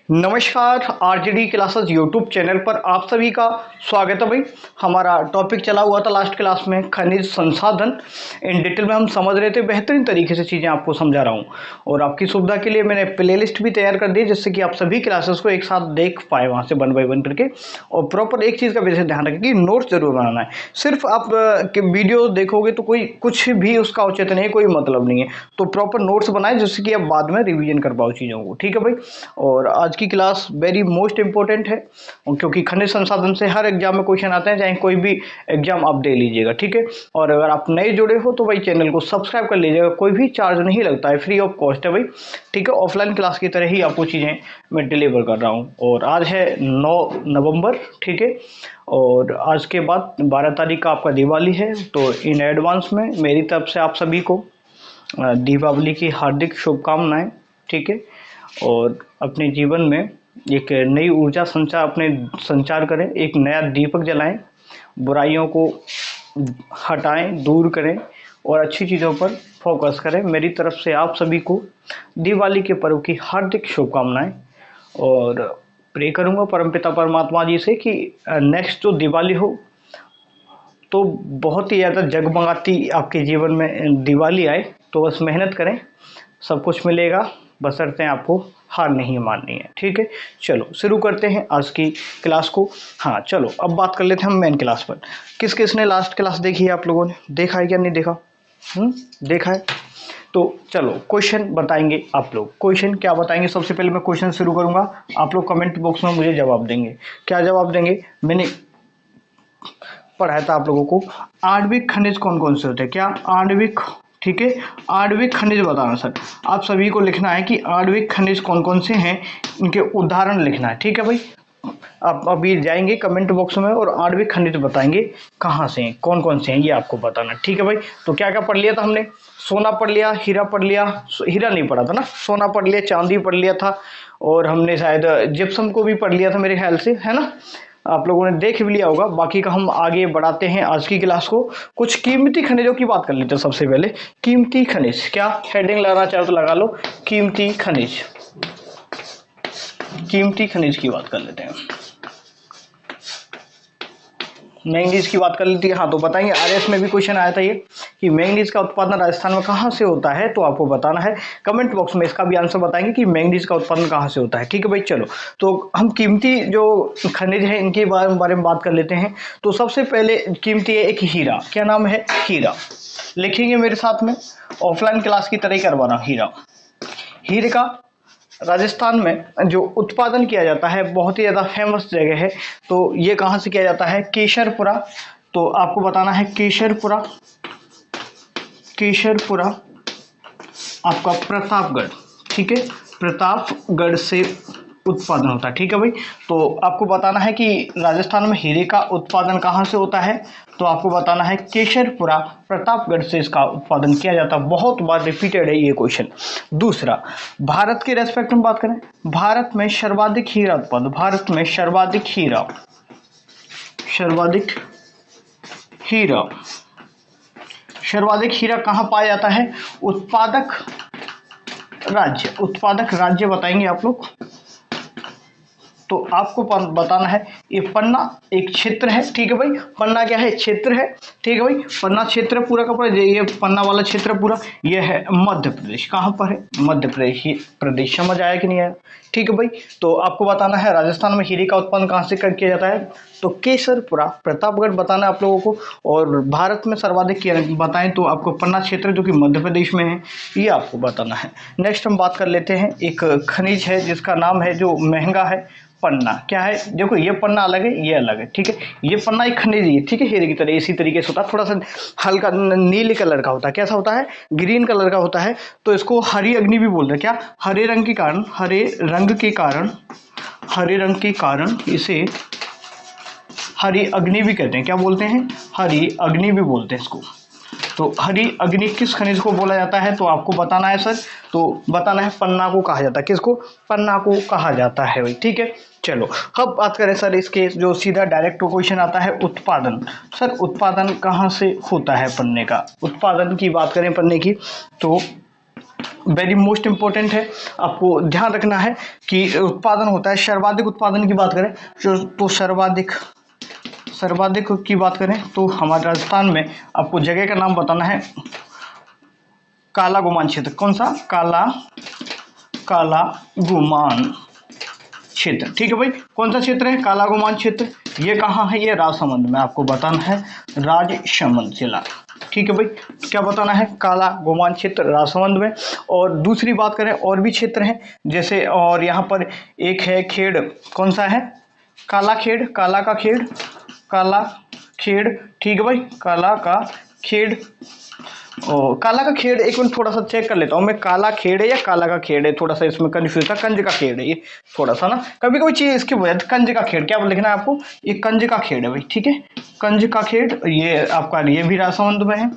नमस्कार, RJD classes YouTube channel पर आप सभी का स्वागत है भाई। हमारा टॉपिक चला हुआ था लास्ट क्लास में खनिज संसाधन। इन डिटेल में हम समझ रहे थे, बेहतरीन तरीके से चीज़ें आपको समझा रहा हूँ और आपकी सुविधा के लिए मैंने प्लेलिस्ट भी तैयार कर दी जिससे कि आप सभी क्लासेस को एक साथ देख पाए वहाँ से 1 बाय 1 करके। और प्रॉपर एक चीज़ का विशेष ध्यान रखें कि नोट्स जरूर बनाना है। सिर्फ आप वीडियो देखोगे तो कोई कुछ भी उसका औचित्य नहीं है, कोई मतलब नहीं है। तो प्रॉपर नोट्स बनाए जिससे कि आप बाद में रिवीजन कर पाओ चीज़ों को। ठीक है भाई। और आज की क्लास वेरी मोस्ट इंपॉर्टेंट है क्योंकि खनिज संसाधन से हर एग्जाम में क्वेश्चन आते हैं, चाहे कोई भी एग्जाम आप दे लीजिएगा। ठीक है। और अगर आप नए जुड़े हो तो भाई चैनल को सब्सक्राइब कर लीजिएगा, कोई भी चार्ज नहीं लगता है, फ्री ऑफ कॉस्ट है भाई। ठीक है। ऑफलाइन क्लास की तरह ही आपको चीज़ें मैं डिलीवर कर रहा हूँ। और आज है 9 नवंबर। ठीक है। और आज के बाद 12 तारीख का आपका दिवाली है, तो इन एडवांस में मेरी तरफ से आप सभी को दीपावली की हार्दिक शुभकामनाएं। ठीक है। और अपने जीवन में एक नई ऊर्जा संचार करें, एक नया दीपक जलाएं, बुराइयों को हटाएं, दूर करें और अच्छी चीज़ों पर फोकस करें। मेरी तरफ से आप सभी को दिवाली के पर्व की हार्दिक शुभकामनाएं। और प्रे करूंगा परमपिता परमात्मा जी से कि नेक्स्ट जो दिवाली हो तो बहुत ही ज़्यादा जगमगाती आपके जीवन में दिवाली आए। तो बस मेहनत करें, सब कुछ मिलेगा, बशर्ते आपको हार नहीं माननी है। ठीक है। चलो शुरू करते हैं आज की क्लास को। हाँ चलो अब बात कर लेते हैं हम मेन क्लास पर। किस किस ने लास्ट क्लास देखी है? आप लोगों ने देखा है क्या नहीं देखा? देखा है तो चलो क्वेश्चन बताएंगे आप लोग। क्वेश्चन क्या बताएंगे? सबसे पहले मैं क्वेश्चन शुरू करूंगा, आप लोग कमेंट बॉक्स में मुझे जवाब देंगे। क्या जवाब देंगे? मैंने पढ़ाया था आप लोगों को आणविक खनिज कौन कौन से होते हैं। क्या आणविक? ठीक है। आणविक खनिज बताना सर। आप सभी को लिखना है कि आणविक खनिज कौन कौन से हैं, इनके उदाहरण लिखना है। ठीक है भाई। आप अभी जाएंगे कमेंट बॉक्स में और आणविक खनिज बताएंगे कहाँ से हैं, कौन कौन से हैं, ये आपको बताना। ठीक है भाई। तो क्या क्या पढ़ लिया था हमने? सोना पढ़ लिया, हीरा पढ़ लिया, हीरा नहीं पढ़ा था ना, सोना पढ़ लिया, चांदी पढ़ लिया था, और हमने शायद जिप्सम को भी पढ़ लिया था मेरे ख्याल से, है ना। आप लोगों ने देख भी लिया होगा। बाकी का हम आगे बढ़ाते हैं आज की क्लास को। कुछ कीमती खनिजों की बात कर लेते हैं। सबसे पहले कीमती खनिज, क्या हेडिंग लगाना चाहो तो लगा लो, कीमती खनिज। कीमती खनिज की बात कर लेते हैं। मैंगनीज की बात कर लेती है। हाँ तो बताएंगे, आरएस में भी क्वेश्चन आया था ये कि मैंगनीज का उत्पादन राजस्थान में कहाँ से होता है, तो आपको बताना है। कमेंट बॉक्स में इसका भी आंसर बताएंगे कि मैंगनीज का उत्पादन कहाँ से होता है। ठीक है भाई। चलो तो हम कीमती जो खनिज है इनके बारे में बात कर लेते हैं। तो सबसे पहले कीमती है एक हीरा। क्या नाम है? हीरा। लिखेंगे मेरे साथ में, ऑफलाइन क्लास की तरह ही करवाना। हीरा। हीरे का राजस्थान में जो उत्पादन किया जाता है बहुत ही ज़्यादा फेमस जगह है। तो ये कहाँ से किया जाता है? केशरपुरा। तो आपको बताना है केशरपुरा। केशरपुरा आपका प्रतापगढ़। ठीक है। प्रतापगढ़ से उत्पादन होता है। ठीक है भाई। तो आपको बताना है कि राजस्थान में हीरे का उत्पादन कहाँ से होता है, तो आपको बताना है केशरपुरा प्रतापगढ़ से इसका उत्पादन किया जाता है। बहुत बार रिपीटेड है ये क्वेश्चन। दूसरा, भारत के रेस्पेक्ट में बात करें, भारत में सर्वाधिक हीरा उत्पादन, भारत में सर्वाधिक हीरा सर्वाधिक हीरा कहाँ पाया जाता है? उत्पादक राज्य बताएंगे आप लोग। तो आपको बताना है ये पन्ना एक क्षेत्र है। ठीक है भाई। पन्ना क्या है? क्षेत्र है। ठीक है भाई। पन्ना क्षेत्र पूरा का पूरा, ये पन्ना वाला क्षेत्र पूरा ये है मध्य प्रदेश। कहाँ पर है? मध्य प्रदेश। समझ आया कि नहीं आया? ठीक है भाई। तो आपको बताना है राजस्थान में हीरे का उत्पादन कहाँ से किया जाता है, तो केसरपुरा प्रतापगढ़ बताना है आप लोगों को। और भारत में सर्वाधिक बताएं तो आपको पन्ना क्षेत्र जो कि मध्य प्रदेश में है, ये आपको बताना है। नेक्स्ट हम बात कर लेते हैं, एक खनिज है जिसका नाम है जो महंगा है, पन्ना। क्या है? देखो ये पन्ना अलग है, ये अलग है। ठीक है। ये पन्ना एक खनिज है, ठीक है, हीरे की तरह इसी तरीके से होता है, थोड़ा सा हल्का नीले कलर का होता है। कैसा होता है? ग्रीन कलर का होता है। तो इसको हरी अग्नि भी बोलते हैं। क्या? हरे रंग के कारण इसे हरी अग्नि भी कहते हैं। क्या बोलते हैं? हरी अग्नि भी बोलते हैं इसको। तो हरी अग्नि किस खनिज को बोला जाता है, तो आपको बताना है सर। तो बताना है पन्ना को कहा जाता है। किसको? पन्ना को कहा जाता है भाई। ठीक है। चलो अब बात करें सर इसके जो सीधा डायरेक्ट क्वेश्चन आता है, उत्पादन। सर उत्पादन कहाँ से होता है पन्ने का? उत्पादन की बात करें पन्ने की, तो वेरी मोस्ट इंपॉर्टेंट है, आपको ध्यान रखना है कि उत्पादन होता है, सर्वाधिक उत्पादन की बात करें तो सर्वाधिक की बात करें तो हमारे राजस्थान में आपको जगह का नाम बताना है, काला गुमान क्षेत्र। कौन सा? काला गुमान क्षेत्र। ठीक है भाई, कौन सा क्षेत्र है? काला गुमान क्षेत्र। ये कहाँ है? ये राजसमंद में, आपको बताना है राजसमंद जिला। ठीक है भाई, क्या बताना है? काला गुमान क्षेत्र राजसमंद में। और दूसरी बात करें, और भी क्षेत्र हैं जैसे, और यहाँ पर एक है खेड़। कौन सा है? काला खेड़, काला का खेड़, काला खेड़। ठीक है भाई, काला का खेड़। और काला का खेड़, एक मिनट थोड़ा सा चेक कर लेता हूँ मैं, काला खेड़ है या काला का खेड़ है, थोड़ा सा इसमें कंफ्यूज था। कंज का खेड़ है ये, थोड़ा सा ना कभी कभी चीज इसकी वजह। कंज का खेड़ क्या लिखना है आपको? ये कंज का खेड़ है भाई। ठीक है, कंज का खेड़, ये आपका, ये भी राजसमंद में है।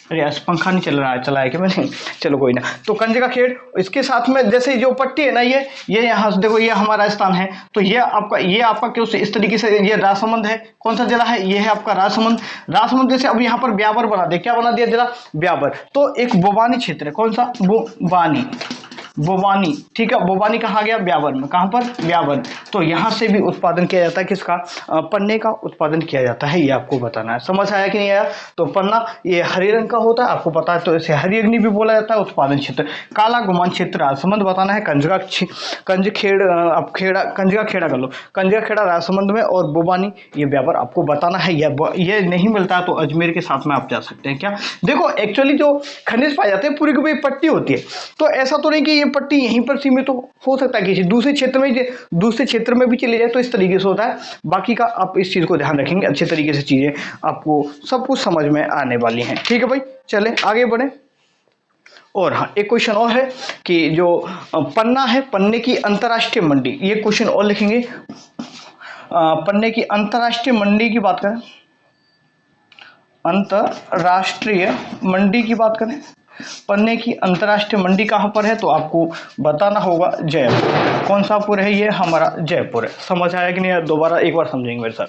अरे यार पंखा नहीं चल रहा है, चलाया क्या मैंने? चलो कोई ना। तो कंज का खेड़, इसके साथ में जैसे जो पट्टी है ना, ये यहाँ से देखो, ये हमारा राजस्थान है, तो ये आपका क्यों इस तरीके से, ये राजसमंद है। कौन सा जिला है? ये है आपका राजसमंद। राजसमंद जैसे अब यहाँ पर ब्यावर बना दिया, क्या बना दिया जिला? ब्यावर। तो एक बोवानी क्षेत्र है। कौन सा? बोवानी। ठीक है, बोवानी कहाँ गया? ब्यावर में। कहाँ पर? ब्यावर। तो यहाँ से भी उत्पादन किया जाता है, किसका? पन्ने का उत्पादन किया जाता है, ये आपको बताना है। समझ आया कि नहीं आया? तो पन्ना ये हरे रंग का होता है, आपको पता है, तो इसे हरी अग्नि भी बोला जाता है। उत्पादन क्षेत्र काला गुमान क्षेत्र राजसमंद बताना है। कंज का खेड़ा कर लो, कंज का खेड़ा राजसमंद में, और बोवानी ये ब्यावर आपको बताना है। ये नहीं मिलता है तो अजमेर के साथ में आप जा सकते हैं। क्या देखो, एक्चुअली जो खनिज पाए जाते हैं पूरी की पूरी पट्टी होती है, तो ऐसा तो नहीं कि पट्टी यहीं पर सीमित हो सकता है, किसी दूसरे क्षेत्र में भी चले जाए, तो इस तरीके से होता है। बाकी का आप इस चीज को ध्यान रखेंगे अच्छे तरीके से, चीजें आपको सब कुछ समझ में आने वाली हैं। ठीक है भाई, चले आगे बढ़े। और हाँ, एक क्वेश्चन और है कि जो पन्ना है, पन्ने की अंतर्राष्ट्रीय मंडी, ये क्वेश्चन और लिखेंगे। पन्ने की अंतर्राष्ट्रीय मंडी की बात करें, अंतर्राष्ट्रीय मंडी की बात करें, पन्ने की अंतर्राष्ट्रीय मंडी कहाँ पर है? तो आपको बताना होगा जयपुर। कौन सा पुर है? ये हमारा जयपुर है। समझ आया कि नहीं? दोबारा एक बार समझेंगे मेरे साथ।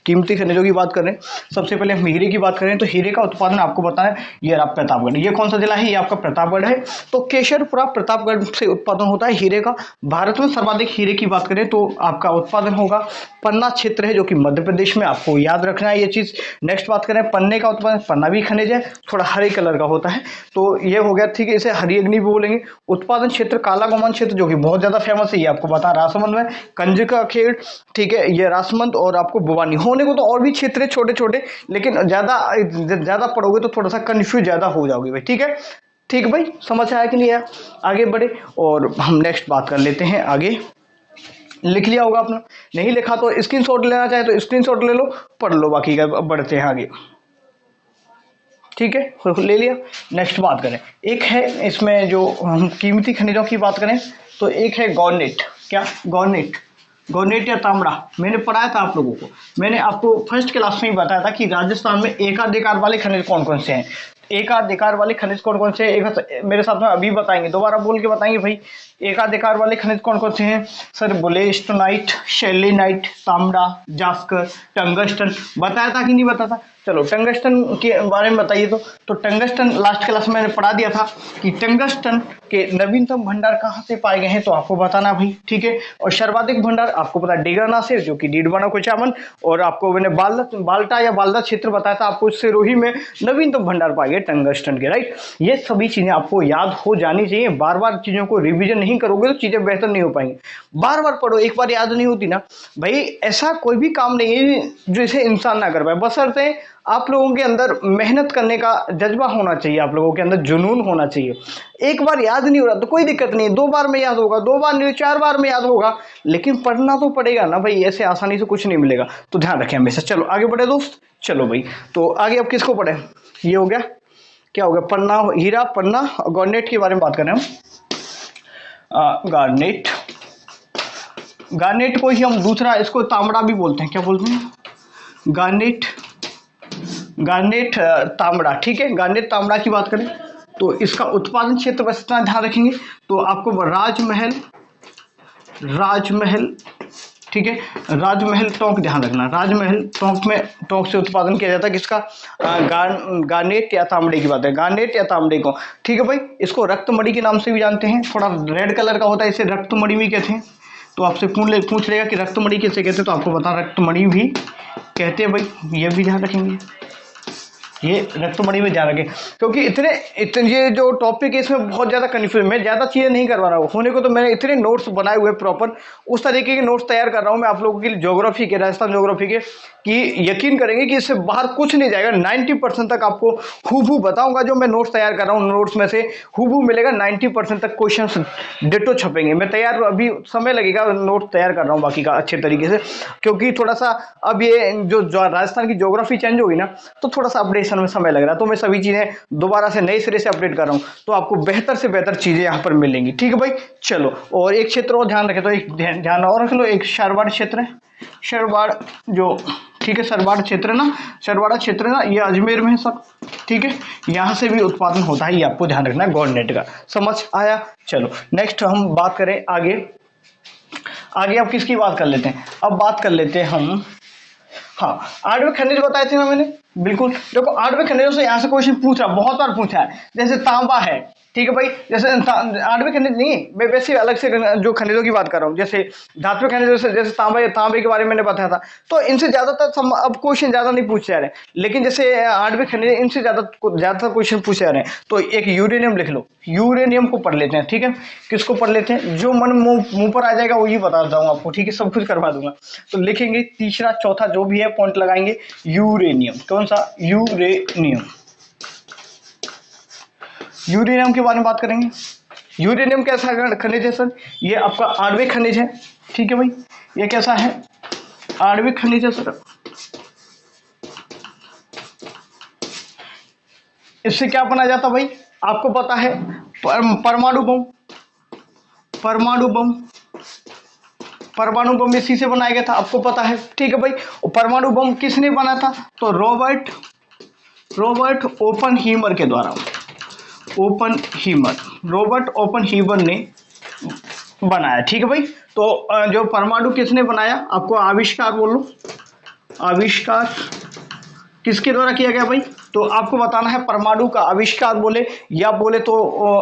कीमती खनिजों की बात करें, सबसे पहले हम हीरे की बात करें, तो हीरे का उत्पादन आपको बताएं, ये आप प्रतापगढ़। ये कौन सा जिला है? ये आपका प्रतापगढ़ है। तो केशरपुरा प्रतापगढ़ से उत्पादन होता है हीरे का। भारत में सर्वाधिक हीरे की बात करें तो आपका उत्पादन होगा पन्ना क्षेत्र है, जो कि मध्य प्रदेश में, आपको याद रखना है ये चीज। नेक्स्ट बात करें पन्ने का उत्पादन, पन्ना भी खनिज है, थोड़ा हरे कलर का होता है, तो ये हो गया। ठीक है, इसे हरी अग्नि भी बोलेंगे। उत्पादन क्षेत्र काला गुमान क्षेत्र, जो कि बहुत ज्यादा फेमस है, ये आपको बता राजसमंद में। कंज का खेड़, ठीक है, ये राजसमंद, और आपको बोवानी। होने को तो और भी क्षेत्र है छोटे छोटे, लेकिन ज्यादा पढ़ोगे तो थोड़ा सा कंफ्यूज ज्यादा हो जाओगे भाई। ठीक है, ठीक भाई, समझ आया कि नहीं आया? आगे बढ़े और हम नेक्स्ट बात कर लेते हैं। आगे लिख लिया होगा आपने, नहीं लिखा तो स्क्रीनशॉट लेना चाहे तो स्क्रीनशॉट ले लो, पढ़ लो। बाकी का बढ़ते हैं आगे। ठीक है, ले लिया। नेक्स्ट बात करें, एक है इसमें जो हम कीमती खनिजों की बात करें, तो एक है गॉर्नेट। क्या? गॉर्नेट या तांबड़ा। मैंने पढ़ाया था आप लोगों को, मैंने आपको फर्स्ट क्लास में ही बताया था कि राजस्थान में एकाधिकार वाले खनिज कौन कौन से हैं। एकाधिकार वाले खनिज कौन कौन से हैं? मेरे साथ में अभी बताएंगे, दोबारा बोल के बताएंगे भाई। एकाधिकार वाले खनिज कौन कौन से हैं? सर बोलेस्टोनाइट, शेलिनाइट, तांबड़ा, जास्कर, टंगस्टन। बताया था कि नहीं बताया था? चलो टंगस्टन के बारे में बताइए। तो टंगस्टन लास्ट क्लास में मैंने पढ़ा दिया था कि टंगस्टन के नवीनतम भंडार कहाँ से पाए गए हैं, तो आपको बताना भाई। ठीक है, और सर्वाधिक भंडार आपको पता है डेगरना से, जो कि डीडवाना कोचामन, और आपको मैंने बाल्टा या बालदा क्षेत्र बताया था आपको, सिरोही में नवीनतम भंडार पाए गए टंगस्टन के। राइट, ये सभी चीजें आपको याद हो जानी चाहिए। बार बार चीजों को रिविजन नहीं करोगे तो चीजें बेहतर नहीं हो पाएंगी। बार बार पढ़ो, एक बार याद नहीं होती ना भाई। ऐसा कोई भी काम नहीं है जो इसे इंसान ना कर पाए, बशर्ते आप लोगों के अंदर मेहनत करने का जज्बा होना चाहिए, आप लोगों के अंदर जुनून होना चाहिए। एक बार याद नहीं हो रहा तो कोई दिक्कत नहीं है, 2 बार में याद होगा, 2 बार नहीं 4 बार में याद होगा, लेकिन पढ़ना तो पड़ेगा ना भाई। ऐसे आसानी से कुछ नहीं मिलेगा, तो ध्यान रखें हमेशा। चलो आगे बढ़े दोस्त, चलो भाई। तो आगे अब किसको पढ़े? ये हो गया, क्या हो गया? पन्ना, हीरा, पन्ना, गॉर्नेट के बारे में बात कर रहे हैं हम। गार्नेट को ही हम दूसरा, इसको तांबड़ा भी बोलते हैं। क्या बोलते हैं? गार्नेट तांबड़ा। ठीक है, गार्नेट तांबड़ा की बात करें तो इसका उत्पादन क्षेत्र बस इतना ध्यान रखेंगे, तो आपको राजमहल, ठीक है। राजमहल टोंक, ध्यान रखना, राजमहल टोंक में टोंक से उत्पादन किया जाता है किसका? गार्नेट या तांबे की बात है, गार्नेट या तांबे को, ठीक है भाई। इसको रक्तमणि के नाम से भी जानते हैं, थोड़ा रेड कलर का होता है, इसे रक्तमणि भी कहते हैं। तो आपसे पूछ लेगा कि रक्तमणि किसे कहते हैं, तो आपको बता रक्तमणि भी कहते हैं भाई, ये भी ध्यान रखेंगे, ये रक्तमणि में ध्यान रखें, क्योंकि इतने ये जो टॉपिक है इसमें बहुत ज़्यादा कन्फ्यूजन, मैं ज़्यादा चीज़ें नहीं करवा रहा हूँ, होने को तो मैंने इतने नोट्स बनाए हुए प्रॉपर, उस तरीके के नोट्स तैयार कर रहा हूँ मैं आप लोगों के लिए ज्योग्राफी के, राजस्थान ज्योग्राफी के, कि यकीन करेंगे कि इससे बाहर कुछ नहीं जाएगा। 90% तक आपको हूबहू बताऊंगा, जो मैं नोट्स तैयार कर रहा हूँ नोट्स में से हूबहू मिलेगा। 90% तक क्वेश्चन डिटो छपेंगे। मैं तैयार, अभी समय लगेगा, नोट्स तैयार कर रहा हूँ बाकी का अच्छे तरीके से, क्योंकि थोड़ा सा अब ये जो राजस्थान की ज्योग्राफी चेंज होगी ना, तो थोड़ा सा अपडेशन में समय लग रहा है, तो मैं सभी चीज़ें दोबारा से नए सिरे से अपडेट कर रहा हूँ, तो आपको बेहतर से बेहतर चीज़ें यहाँ पर मिलेंगी, ठीक है भाई। चलो, और एक क्षेत्र और ध्यान रखें, तो एक ध्यान और रख लो, एक शरवाड़ क्षेत्र है, शरवाड़ जो, ठीक है, सरवाड़ क्षेत्र है ना, सरवाड़ा क्षेत्र है ना, ये अजमेर में है सब, ठीक है। यहाँ से भी उत्पादन होता है, ये आपको ध्यान रखना है, गवर्नमेंट का, समझ आया। चलो नेक्स्ट हम बात करें आगे, अब किसकी बात कर लेते हैं, अब बात कर लेते हैं हम, हाँ, आणविक खनिज बताए थे ना मैंने, बिल्कुल। देखो आणविक खनिजों से यहाँ से क्वेश्चन पूछ रहा, बहुत बार पूछा है, जैसे तांबा है, ठीक है भाई, जैसे आणविक खनिज नहीं, मैं वैसे अलग से जो खनिजों की बात कर रहा हूँ, जैसे धात्विक खनिजों से, जैसे तांबे के बारे में मैंने बताया था, तो इनसे ज्यादातर अब क्वेश्चन ज्यादा नहीं पूछे जा रहे, लेकिन जैसे आणविक खनिज, इनसे ज्यादातर क्वेश्चन पूछे जा रहे हैं। तो एक यूरेनियम लिख लो, यूरेनियम को पढ़ लेते हैं, ठीक है। किसको पढ़ लेते हैं, जो मन मुंह पर आ जाएगा वही बता दूंगा आपको, ठीक है, सब कुछ करवा दूंगा। तो लिखेंगे तीसरा चौथा जो भी है पॉइंट लगाएंगे, यूरेनियम, कौन सा? यूरेनियम, यूरेनियम के बारे में बात करेंगे। यूरेनियम कैसा खनिज है सर? ये आपका आणविक खनिज है, ठीक है भाई, ये कैसा है? आणविक खनिज है सर। इससे क्या बनाया जाता भाई, आपको पता है, परमाणु बम, परमाणु बम, परमाणु बम इसी से बनाया गया था, आपको पता है, ठीक है भाई। परमाणु बम किसने बनाया था? तो रॉबर्ट ओपनहीमर के द्वारा, रॉबर्ट ओपनहीमर ने बनाया, ठीक है भाई। तो जो परमाणु किसने बनाया, आपको आविष्कार बोलो, आविष्कार किसके द्वारा किया गया भाई? तो आपको बताना है परमाणु का आविष्कार बोले या बोले तो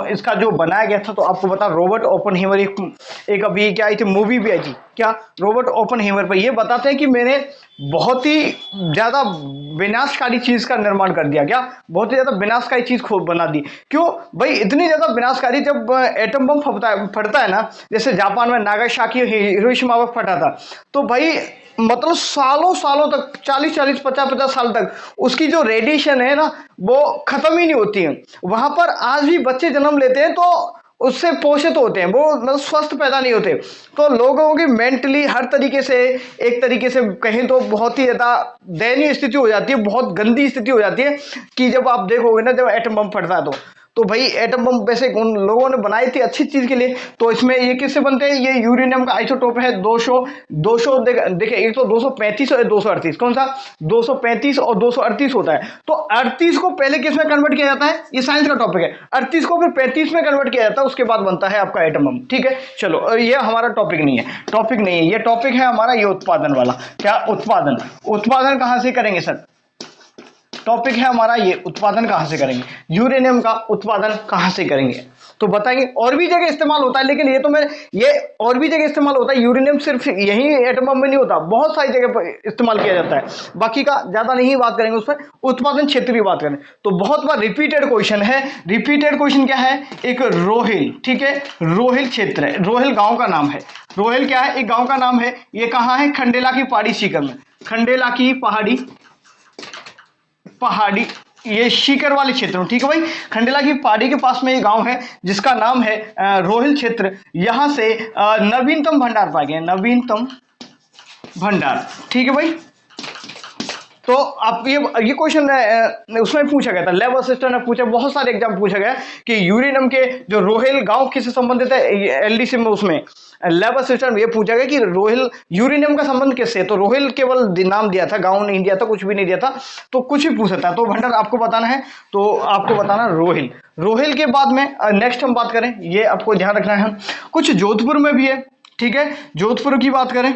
इसका जो बनाया गया था, तो आपको बता रॉबर्ट ओपनहीमर, एक अभी क्या आई थी, मूवी भी आई थी क्या, रॉबर्ट ओपनहीमर पर। ये बताते हैं कि मैंने बहुत ही ज़्यादा विनाशकारी चीज़ का निर्माण कर दिया, क्या बहुत ही ज़्यादा विनाशकारी चीज़ खूब बना दी। क्यों भाई इतनी ज़्यादा विनाशकारी? जब एटम बम फटता है ना, जैसे जापान में नागासाकी हिरोशिमा में फटा था, तो भाई मतलब सालों तक, 40 50 साल तक उसकी जो रेडिएशन है ना, वो खत्म ही नहीं होती है। वहां पर आज भी बच्चे जन्म लेते हैं तो उससे पोषित होते हैं, वो मतलब स्वस्थ पैदा नहीं होते। तो लोगों की मेंटली हर तरीके से, एक तरीके से कहें तो बहुत ही ज्यादा दयनीय स्थिति हो जाती है, बहुत गंदी स्थिति हो जाती है, कि जब आप देखोगे ना, जब एटम बम फटता है तो भाई एटम बम वैसे उन लोगों ने बनाई थी अच्छी चीज के लिए। तो इसमें ये किससे बनते हैं? ये यूरेनियम का आइसोटोप है 200 देखिए, एक तो 235 और 238, कौन सा? 235 और 238 होता है। तो 38 को पहले किस में कन्वर्ट किया जाता है? ये साइंस का टॉपिक है। 38 को फिर 35 में कन्वर्ट किया जाता है, उसके बाद बनता है आपका एटम बम, ठीक है। चलो, और ये हमारा टॉपिक नहीं है, ये टॉपिक है हमारा ये उत्पादन वाला। क्या उत्पादन कहां से करेंगे सर? टॉपिक है हमारा ये उत्पादन कहां से करेंगे, यूरेनियम का उत्पादन कहां से करेंगे, तो बताएंगे। और भी जगह इस्तेमाल होता है, लेकिन ये और भी जगह इस्तेमाल होता है, यूरेनियम सिर्फ यही एटम बम में नहीं होता, बहुत सारी जगह पर इस्तेमाल किया जाता है। बाकी का ज्यादा नहीं बात करेंगे उस पर, उत्पादन क्षेत्र की बात करें तो बहुत बार रिपीटेड क्वेश्चन है। रिपीटेड क्वेश्चन क्या है? एक रोहिल, ठीक है, रोहिल क्षेत्र है, रोहिल गांव का नाम है। रोहिल क्या है? एक गांव का नाम है। ये कहाँ है? खंडेला की पहाड़ी सीकर में, खंडेला की पहाड़ी, ये सीकर वाले क्षेत्र में, ठीक है भाई। खंडेला की पहाड़ी के पास में ये गांव है जिसका नाम है रोहिल क्षेत्र। यहां से नवीनतम भंडार पाए गए, नवीनतम भंडार, ठीक है भाई। तो आप ये क्वेश्चन उसमें पूछा गया था, लैब असिस्टेंट ने पूछा, बहुत सारे एग्जाम पूछा गया कि यूरेनियम के जो रोहिल गांव किससे संबंधित है, एलडीसी में उसमें लैब असिस्टेंट ये पूछा गया कि रोहिल यूरेनियम का संबंध किससे है। तो रोहिल केवल नाम दिया था, गांव नहीं दिया था, कुछ भी नहीं दिया था, तो कुछ भी पूछ सकता है। तो भंडार आपको बताना है, तो आपको बताना रोहिल। रोहिल के बाद में नेक्स्ट हम बात करें, ये आपको ध्यान रखना है, कुछ जोधपुर में भी है, ठीक है। जोधपुर की बात करें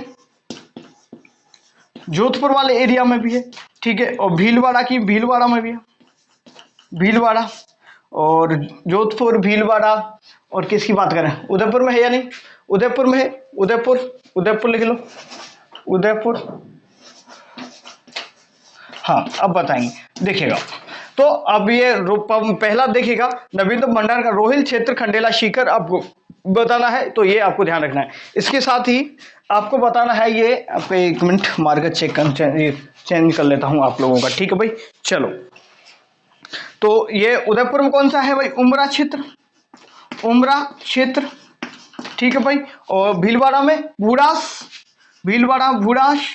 जोधपुर वाले एरिया में भी है, ठीक है। और भीलवाड़ा की, भीलवाड़ा में भी है, भीलवाड़ा और जोधपुर, भीलवाड़ा। और किसकी बात करें, उदयपुर में है या नहीं, उदयपुर में है, उदयपुर, उदयपुर लिख लो, उदयपुर। हाँ अब बताएंगे, देखिएगा। तो अब ये पहला देखिएगा, नवीनतम भंडार का रोहिल क्षेत्र खंडेला शिखर आपको बताना है, तो ये आपको ध्यान रखना है। इसके साथ ही आपको बताना है, ये आप एक मिनट मार्कर चेंज कर लेता हूं आप लोगों का, ठीक है भाई। चलो, तो ये उदयपुर में कौन सा है भाई, उमरा क्षेत्र, उमरा क्षेत्र, ठीक है भाई। और भीलवाड़ा में बुड़ास, भीलवाड़ा बुड़ास।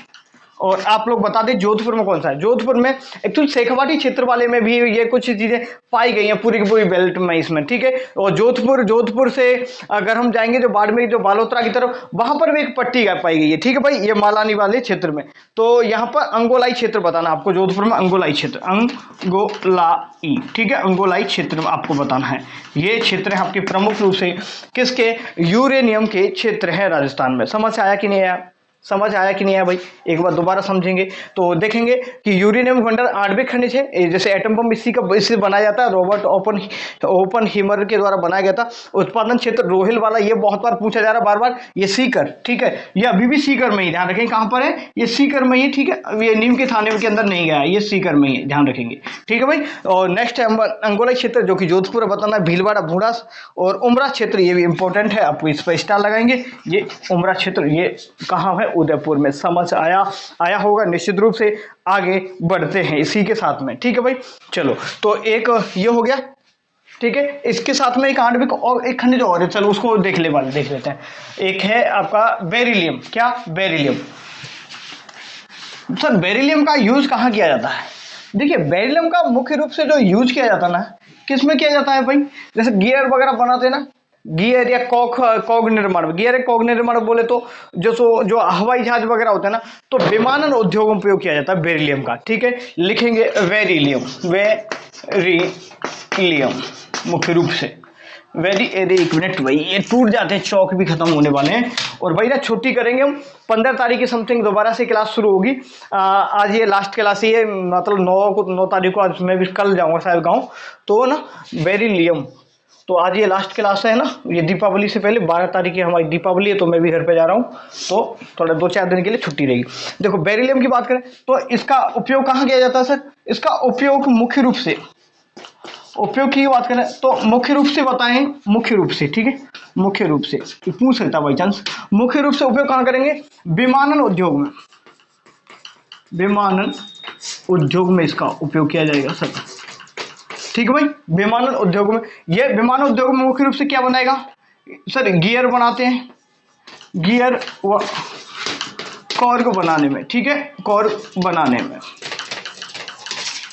और आप लोग बता दें जोधपुर में कौन सा है, जोधपुर में एक्चुअली शेखावाटी क्षेत्र वाले में भी ये कुछ चीजें पाई गई हैं पूरी की पूरी बेल्ट में इसमें, ठीक है। और जोधपुर, जोधपुर से अगर हम जाएंगे जो बाड़मेर, जो बालोतरा की तरफ, वहां पर भी एक पट्टी पाई गई है, ठीक है भाई, ये मालानी वाले क्षेत्र में। तो यहाँ पर अंगोलाई क्षेत्र बताना आपको, जोधपुर में अंगोलाई क्षेत्र, अंगोलाई, ठीक है, अंगोलाई क्षेत्र में आपको बताना है। ये क्षेत्र है आपके प्रमुख रूप से किसके, यूरेनियम के क्षेत्र है राजस्थान में। समझ आया कि नहीं आया, समझ आया कि नहीं आया भाई, एक बार दोबारा समझेंगे तो देखेंगे कि यूरेनियम भंडार आणविक खनिज है, जैसे एटम बम इससे बनाया जाता है, रॉबर्ट ओपनहीमर के द्वारा बनाया गया था। उत्पादन क्षेत्र रोहिल वाला, ये बहुत बार पूछा जा रहा है बार बार, ये सीकर, ठीक है, ये अभी भी सीकर में ही, ध्यान रखेंगे कहां पर है, ये सीकर में ही, ठीक है, ये नीम के थाने के अंदर नहीं गया है, ये सीकर में ही, ध्यान रखेंगे, ठीक है भाई। और नेक्स्ट है अंगोला क्षेत्र, जो कि जोधपुर बताना है, भीलवाड़ा, भूडास और उमरा क्षेत्र, ये भी इंपॉर्टेंट है, आपको इस पर स्टार लगाएंगे। ये उमरा क्षेत्र ये कहाँ है, उदयपुर में। समझ आया होगा निश्चित रूप से। आगे बढ़ते हैं इसी के साथ में, ठीक है भाई। चलो, तो एक ये हो गया, ठीक है। इसके साथ में एक आणविक और एक खनिज और है, चलो उसको देख लेते हैं। एक है आपका बेरिलियम, क्या, बेरिलियम। सर बेरिलियम का यूज कहाँ किया जाता है, देखिए बेरिलियम का मुख्य रूप से जो यूज किया जाता है ना, किस में किया जाता है भाई, जैसे गियर वगैरह बनाते हैं ना, गियर या कॉग निर्माण, गियर या कॉग निर्माण बोले तो जो हवाई जहाज वगैरह होते हैं ना, तो विमानन उद्योगों में उपयोग किया जाता है बेरिलियम का, ठीक है। लिखेंगे वेरिलियम, वेरिलियम मुख्य रूप से, एक मिनट भाई, ये टूट जाते हैं, चौक भी खत्म होने वाले हैं। और भाई ना छुट्टी करेंगे हम, 15 तारीख की समथिंग दोबारा से क्लास शुरू होगी। आज ये लास्ट क्लास ही है, मतलब 9 तारीख को, आज मैं भी कल जाऊंगा शायद गाँव, तो ना बेरिलियम, तो आज ये लास्ट क्लास है ना, ये दीपावली से पहले 12 तारीख की हमारी दीपावली है, तो मैं भी घर पे जा रहा हूँ, तो थोड़ा 2-4 दिन के लिए छुट्टी रहेगी। देखो बेरिलियम की बात करें तो इसका उपयोग कहाँ किया जाता है सर, इसका उपयोग मुख्य रूप से, उपयोग की बात करें तो मुख्य रूप से बताएं, मुख्य रूप से, ठीक है, मुख्य रूप से पूछ सकता बाई चांस, मुख्य रूप से उपयोग कहाँ करेंगे, विमानन उद्योग में, विमानन उद्योग में इसका उपयोग किया जाएगा सर, ठीक है भाई। विमानन उद्योग में, ये विमानन उद्योग में मुख्य रूप से क्या बनाएगा सर, गियर बनाते हैं, गियर व कॉर्क बनाने में, ठीक है, कॉर्क बनाने में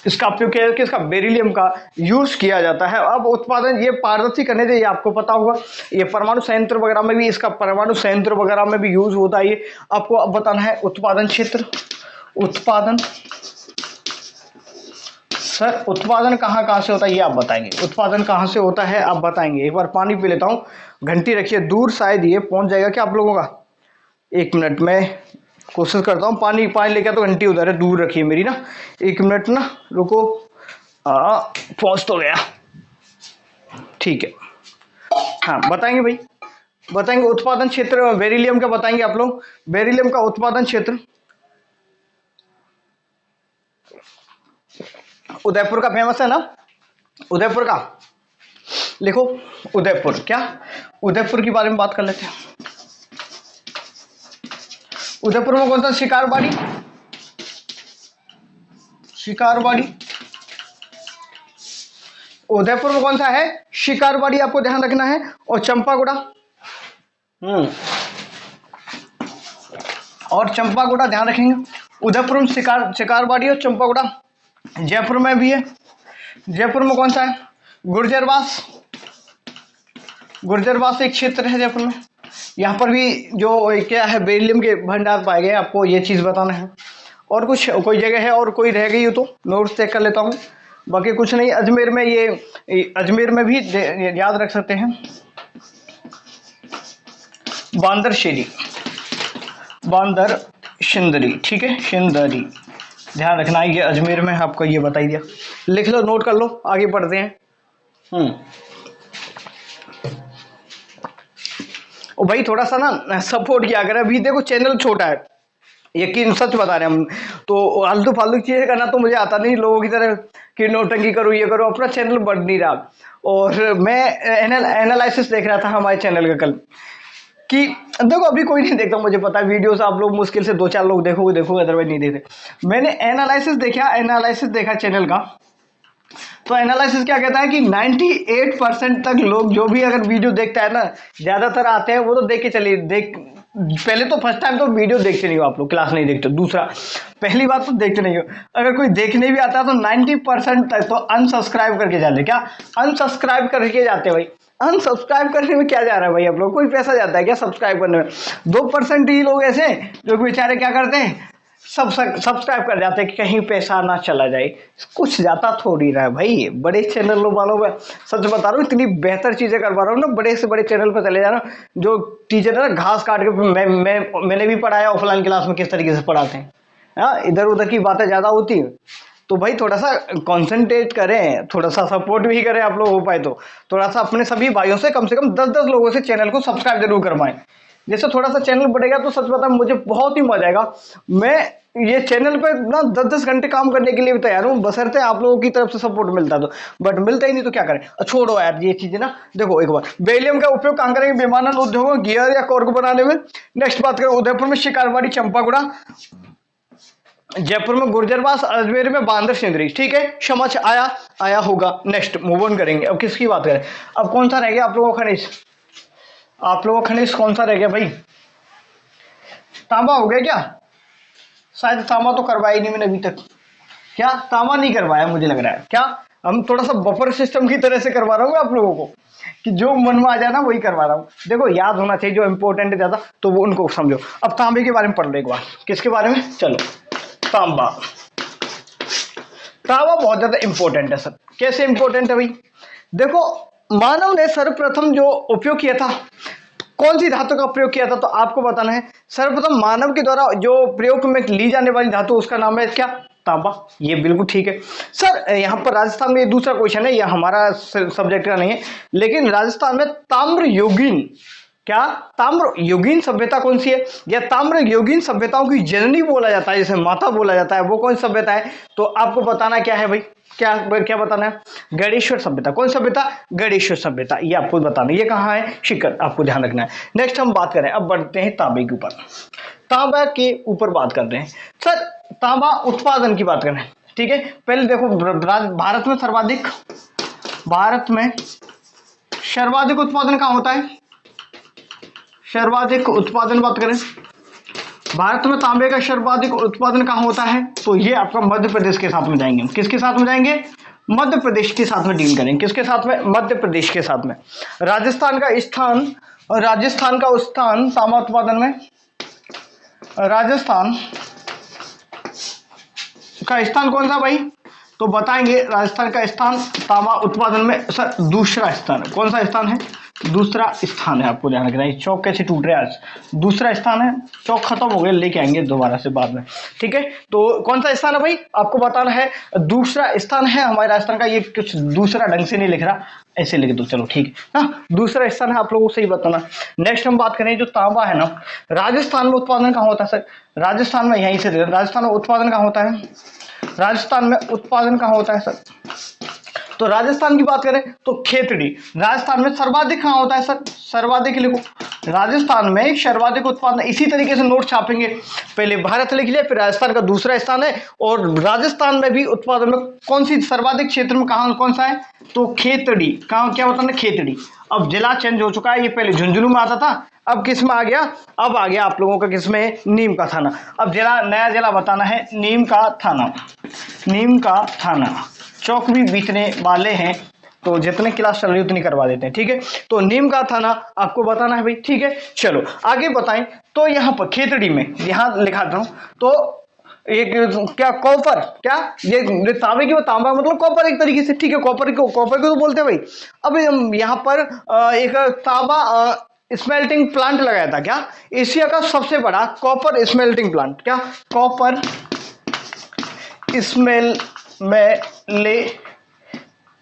इसका उपयोग किया जाता है, इसका बेरिलियम का यूज किया जाता है। अब उत्पादन, ये पारदर्शी करने से, ये आपको पता होगा, ये परमाणु संयंत्र वगैरह में भी, इसका परमाणु संयंत्र वगैरह में भी यूज होता है। ये आपको अब बताना है उत्पादन क्षेत्र, उत्पादन, सर उत्पादन कहाँ से होता है ये आप बताएंगे, उत्पादन कहाँ से होता है आप बताएंगे। एक बार पानी पी लेता हूँ, घंटी रखिए दूर, शायद ये पहुंच जाएगा क्या आप लोगों का, 1 मिनट में कोशिश करता हूँ, पानी लेके, तो घंटी उधर है, दूर रखिए मेरी ना, 1 मिनट ना रुको, पहुंच तो गया, ठीक है। हाँ बताएंगे भाई, बताएंगे उत्पादन क्षेत्र बेरिलियम का, बताएंगे आप लोग बेरिलियम का उत्पादन क्षेत्र, उदयपुर का फेमस है ना, उदयपुर का लिखो, उदयपुर, क्या, उदयपुर के बारे में बात कर लेते हैं। उदयपुर में कौन सा, शिकारबाड़ी, शिकारबाड़ी, उदयपुर में कौन सा है, शिकारबाड़ी, आपको ध्यान रखना है। और चंपागुड़ा, और चंपागुड़ा ध्यान रखेंगे, उदयपुर में शिकारबाड़ी और चंपागुड़ा। जयपुर में भी है, जयपुर में कौन सा है, गुर्जरवास, गुर्जरवास एक क्षेत्र है जयपुर में, यहाँ पर भी जो क्या है बेरिलियम के भंडार पाए गए, आपको ये चीज बताना है। और कुछ कोई जगह है और कोई रह गई हो तो नोट्स चेक कर लेता हूँ, बाकी कुछ नहीं। अजमेर में, ये अजमेर में भी याद रख सकते हैं, बांदरशेरी, बांदर सिंदरी, ठीक है, सिंदरी। ध्यान रखना है, ये अजमेर में है, आपको ये बता ही दिया। लिख लो, नोट कर लो, आगे बढ़ते हैं। ओ भाई थोड़ा सा ना सपोर्ट किया करें, अभी देखो चैनल छोटा है, यकीन सच बता रहे हैं हम। तो आलतू फालतू चीजें करना तो मुझे आता नहीं, लोगों की तरह कि नोटंकी करो ये करो, अपना चैनल बढ़ नहीं रहा। और मैं एनालिसिस देख रहा था हमारे चैनल का कल, कि देखो अभी कोई नहीं देखता, मुझे पता है वीडियोस आप लोग मुश्किल से 2-4 लोग देखोगे, अदरवाइज नहीं देखते। मैंने एनालिसिस देखा चैनल का, तो एनालिसिस क्या कहता है कि 98% तक लोग जो भी अगर वीडियो देखता है ना, ज्यादातर आते हैं वो तो देख के चलिए, पहले तो फर्स्ट टाइम तो वीडियो देखते नहीं हो आप लोग, क्लास नहीं देखते। दूसरा, पहली बात तो देखते नहीं हो, अगर कोई देखने भी आता है तो 90% तक तो अनसब्सक्राइब करके जाते। क्या अनसब्सक्राइब करके जाते भाई? अनसब्सक्राइब करने में क्या जा रहा है भाई, आप लोग कोई पैसा जाता है क्या सब्सक्राइब करने में? 2% ही लोग ऐसे जो बेचारे क्या करते हैं, सब सब्सक्राइब कर जाते हैं कि कहीं पैसा ना चला जाए। कुछ जाता थोड़ी रहा है भाई, बड़े चैनल वालों में सच बता रहा हूँ, इतनी बेहतर चीजें करवा रहा हूँ ना, बड़े से बड़े चैनल पर चले जाना। जो टीचर है ना घास काट के, मैंने भी पढ़ाया ऑफलाइन क्लास में किस तरीके से पढ़ाते हैं। हाँ, इधर उधर की बातें ज्यादा होती है, तो भाई थोड़ा सा कंसंट्रेट करें, थोड़ा सा सपोर्ट भी करें आप लोग, हो पाए तो थोड़ा सा अपने सभी भाइयों से कम 10-10 लोगों से चैनल को सब्सक्राइब जरूर करवाएं। जैसे थोड़ा सा चैनल बढ़ेगा तो सच बता मुझे बहुत ही मजा आएगा। मैं ये चैनल पे ना 10-10 घंटे काम करने के लिए भी तैयार हूँ, बशर्ते आप लोगों की तरफ से सपोर्ट मिलता तो। बट मिलता ही नहीं तो क्या करें, छोड़ो यार ये चीजें ना। देखो एक बार, बेरिलियम का उपयोग कहाँ करेंगे? विमानन उद्योगों, गियर या कॉर्क बनाने में। नेक्स्ट बात करें, उदयपुर में शिकारवाड़ी चंपागुड़ा, जयपुर में गुर्जरबास, अजमेर में बांदर सिंदरी। ठीक है, समझ आया होगा। नेक्स्ट मूव ऑन करेंगे, अब किसकी बात करें? अब कौन सा रह गया आप लोगों का खनिज? आप लोगों का खनिज कौन सा रह गया भाई? तांबा हो गया क्या? शायद तांबा तो करवाया ही नहीं मैंने अभी तक। क्या तांबा नहीं करवाया? मुझे लग रहा है क्या हम थोड़ा सा बफर सिस्टम की तरह से करवा रहा हूँ आप लोगों को, कि जो मन में आ जाए ना वही करवा रहा हूँ। देखो याद होना चाहिए, जो इंपॉर्टेंट है ज्यादा तो वो उनको समझो। अब तांबे के बारे में पढ़ लो एक बार। किसके बारे में? चलो, तांबा। तांबा बहुत ज्यादा इंपॉर्टेंट है सर। कैसे इंपॉर्टेंट है भाई? देखो, मानव ने सर्वप्रथम जो उपयोग किया था, कौन सी धातु का प्रयोग किया था, तो आपको बताना है। सर्वप्रथम मानव के द्वारा जो प्रयोग में ली जाने वाली धातु, उसका नाम है क्या? तांबा। ये बिल्कुल ठीक है सर। यहाँ पर राजस्थान में ये दूसरा क्वेश्चन है, यह हमारा सब्जेक्ट का नहीं है, लेकिन राजस्थान में ताम्र योगिन, क्या ताम्र योगिन सभ्यता कौन सी है? या ताम्र योगिन सभ्यताओं की जननी बोला जाता है, जैसे माता बोला जाता है, वो कौन सी सभ्यता है? तो आपको बताना क्या है भाई, क्या क्या बताना है? गणेश्वर सभ्यता। कौन सभ्यता? गणेश्वर सभ्यता, ये आपको बताना है। ये कहाँ है? शिखर, आपको ध्यान रखना है। नेक्स्ट हम बात करें, अब बढ़ते हैं तांबे के ऊपर। तांबा के ऊपर बात कर रहे हैं सर। तांबा उत्पादन की बात करें, ठीक है। पहले देखो, भारत में सर्वाधिक उत्पादन कहाँ होता है? सर्वाधिक उत्पादन बात करें, भारत में तांबे का सर्वाधिक उत्पादन कहाँ होता है? तो ये आपका मध्य प्रदेश के साथ में जाएंगे। किसके साथ में जाएंगे? मध्य प्रदेश के साथ में डील करेंगे। किसके साथ में? मध्य प्रदेश के साथ में। राजस्थान का स्थान तांबा उत्पादन में, राजस्थान का स्थान कौन सा भाई? तो बताएंगे, राजस्थान का स्थान तांबा उत्पादन में सर दूसरा स्थान है। कौन सा स्थान है? दूसरा स्थान है, आपको ध्यान रखना है। चौक कैसे टूट रहे हैं आज? दूसरा स्थान है, चौक खत्म हो गया, लेके आएंगे दोबारा से बाद में, ठीक है। तो कौन सा स्थान है भाई? आपको बताना है, दूसरा स्थान है हमारे राजस्थान का। ये कुछ दूसरा ढंग से नहीं लिख रहा, ऐसे लिख दो, चलो ठीक है ना, दूसरा स्थान है, आप लोगों को सही बताना। नेक्स्ट हम बात करें, जो तांबा है ना, राजस्थान में उत्पादन कहाँ होता है सर? राजस्थान में, यहीं से राजस्थान में उत्पादन कहाँ होता है? राजस्थान में उत्पादन कहाँ होता है सर? तो राजस्थान की बात करें तो खेतड़ी। राजस्थान में सर्वाधिक कहाँ होता है सर? सर्वाधिक लिखो, राजस्थान में सर्वाधिक उत्पादन। इसी तरीके से नोट छापेंगे, पहले भारत लिख लिया, फिर राजस्थान का दूसरा स्थान है, और राजस्थान में भी उत्पादन में कौन सी सर्वाधिक क्षेत्र में कहाँ कौन सा है? तो खेतड़ी। कहाँ, क्या बताना? खेतड़ी। अब जिला चेंज हो चुका है, ये पहले झुंझुनू में आता था, अब किस में आ गया? अब आ गया आप लोगों का किस में? नीम का थाना। अब जिला, नया जिला बताना है, नीम का थाना। नीम का थाना। चौक भी बीतने वाले हैं, तो जितने क्लास चल रही है उतनी करवा देते हैं, ठीक है। तो नीम का थाना आपको बताना है भाई, ठीक है। चलो आगे बताएं, तो यहाँ पर खेतड़ी में, यहाँ लिखाता हूँ, तो एक क्या कॉपर, क्या ये तांबे की, तांबा मतलब कॉपर एक तरीके से, ठीक है। कॉपर को तो बोलते हैं भाई। अब हम यहाँ पर एक तांबा स्मेल्टिंग प्लांट लगाया था। क्या? एशिया का सबसे बड़ा कॉपर स्मेल्टिंग प्लांट। क्या? कॉपर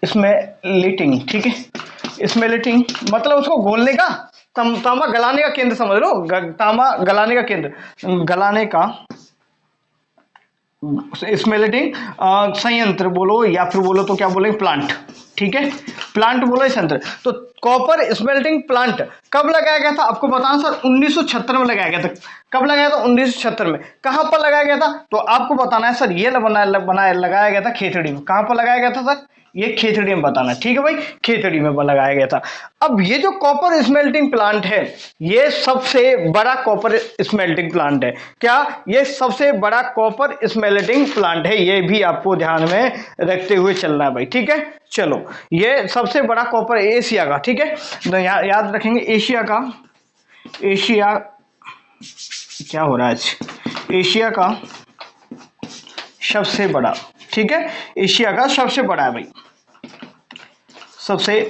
स्मेल्टिंग, ठीक है, स्मेल्टिंग मतलब उसको घोलने का, तांबा गलाने का केंद्र समझ लो, तांबा गलाने का केंद्र, गलाने का स्मेल्टिंग संयंत्र बोलो या फिर बोलो तो क्या बोलेंगे, प्लांट, ठीक है, प्लांट बोलो संयंत्र। तो कॉपर स्मेल्टिंग प्लांट कब लगाया गया था आपको बताना सर, 1976 में लगाया गया था। कब लगाया था? 1976 में। कहां पर लगाया गया था? तो आपको बताना है सर, ये लगाया गया था खेतड़ी में। कहां पर लगाया गया था सर? ये खेतड़ी में बताना है, ठीक है भाई, खेतड़ी में लगाया गया था। अब ये जो कॉपर स्मेल्टिंग प्लांट है, ये सबसे बड़ा कॉपर स्मेल्टिंग प्लांट है। क्या? ये सबसे बड़ा कॉपर स्मेल्टिंग प्लांट है, ये भी आपको ध्यान में रखते हुए चलना है भाई, ठीक है। चलो, ये सबसे बड़ा कॉपर एशिया का, ठीक है, तो याद रखेंगे एशिया का, एशिया क्या हो रहा है आज, एशिया का सबसे बड़ा, ठीक है, एशिया का सबसे बड़ा है भाई, सबसे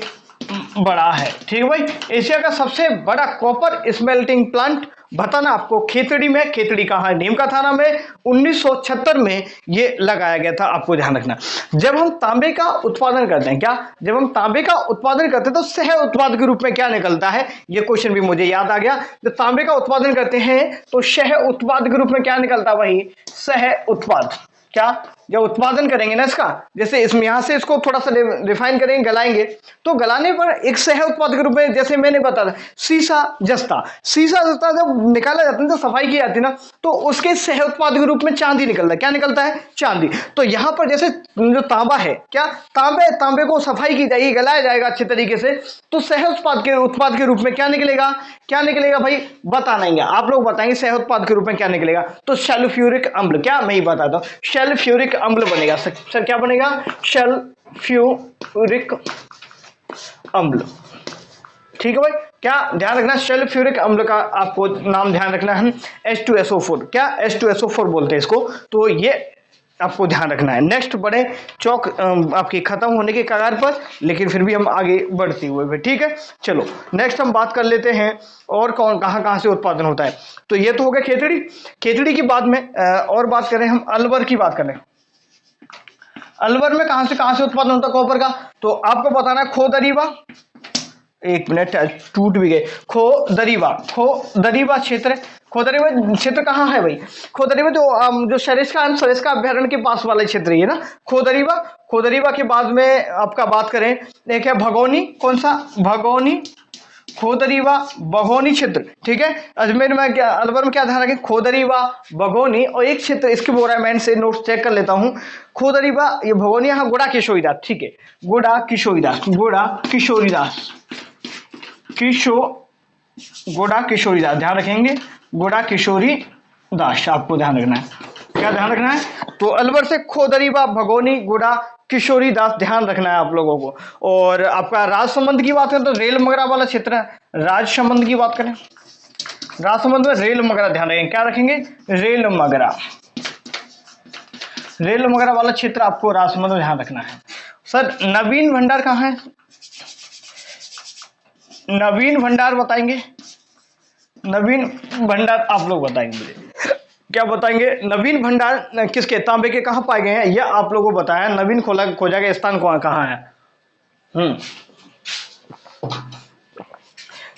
बड़ा है, ठीक है भाई, एशिया का सबसे बड़ा कॉपर स्मेल्टिंग प्लांट बताना आपको खेतड़ी में। खेतड़ी कहाँ है? नीम का थाना में। 1976 में ये लगाया गया था, आपको ध्यान रखना। जब हम तांबे का उत्पादन करते हैं, क्या जब हम तांबे का उत्पादन करते हैं तो सह उत्पाद के रूप में क्या निकलता है? ये क्वेश्चन भी मुझे याद आ गया। जब तांबे का उत्पादन करते हैं तो सह उत्पाद के रूप में क्या निकलता है भाई? सह उत्पाद। क्या? जब उत्पादन करेंगे ना इसका, जैसे इसमें यहां से इसको थोड़ा सा रिफाइन करेंगे, गलाएंगे, तो गलाने पर एक सह उत्पाद के रूप में, जैसे मैंने बताया शीशा जस्ता, शीशा जस्ता जब निकाला जाता है, जब सफाई की जाती है ना, तो उसके सह उत्पाद के रूप में चांदी निकलता है। क्या निकलता है? चांदी। तो यहां पर जैसे जो तांबा है, क्या तांबे को सफाई की जाएगी, गलाया जाएगा अच्छे तरीके से, तो सह उत्पाद के रूप में क्या निकलेगा? क्या निकलेगा भाई? बता नहीं, आप लोग बताएंगे सह उत्पाद के रूप में क्या निकलेगा। तो सल्फ्यूरिक अम्ल, क्या मैं ही बताता हूं, सल्फ्यूरिक अम्ल बनेगा सर। क्या बनेगा? सल्फ्यूरिक अम्ल, ठीक है भाई। क्या ध्यान रखना? सल्फ्यूरिक अम्ल का आपको नाम ध्यान रखना है, H2SO4। क्या? H2SO4 बोलते हैं इसको, तो ये आपको ध्यान रखना है। नेक्स्ट बढ़े, चौक आपकी खत्म होने के कगार पर, लेकिन फिर भी हम आगे बढ़ते हुए, ठीक है। चलो नेक्स्ट हम बात कर लेते हैं और कहां से उत्पादन होता है। तो ये तो हो गया खेतड़ी। खेतड़ी की बाद में और बात करें हम, अलवर की बात करें। अलवर में कहां से उत्पादन होता है कॉपर का? तो आपको बताना है खोदरीबा, एक मिनट टूट भी गए, खोदरीबा क्षेत्र। खोदरीबा क्षेत्र कहाँ है भाई? खोदरीबा जो सरिस्का अभ्यारण्य के पास वाला क्षेत्र है ना, खोदरीबा के बाद में आपका बात करें, एक है भगोनी। कौन सा? भगोनी, खोदरीबा, बघौनी क्षेत्र, ठीक है। अजमेर में क्या, अलवर में क्या ध्यान रखें? खोदरीबा, बघौनी, और एक क्षेत्र इसके बोरा मैं से नोट चेक कर लेता हूं। खोदरीबा, ये भगोनी, यहाँ गुड़ा किशोरीदास, ठीक है, गुड़ा किशोरीदास, ध्यान रखेंगे, गुड़ा किशोरी दास, आपको ध्यान रखना है। क्या ध्यान रखना है? तो अलवर से खोदरीबा, भगोनी, गुड़ा किशोरी दास, ध्यान रखना है आप लोगों को। और आपका राजसमंद की बात करें तो रेल मगरा वाला क्षेत्र है। राजसमंद की बात करें, राजसमंद में रेल मगरा, ध्यान रखेंगे, क्या रखेंगे? रेल मगरा वाला क्षेत्र आपको राजसमंद में ध्यान रखना है। सर नवीन भंडार कहाँ है? नवीन भंडार बताएंगे, नवीन भंडार आप लोग बताएंगे मुझे, क्या बताएंगे? नवीन भंडार किसके, तांबे के कहां पाए गए हैं, यह आप लोगों को बताया। नवीन खोजा गया स्थान कहां है?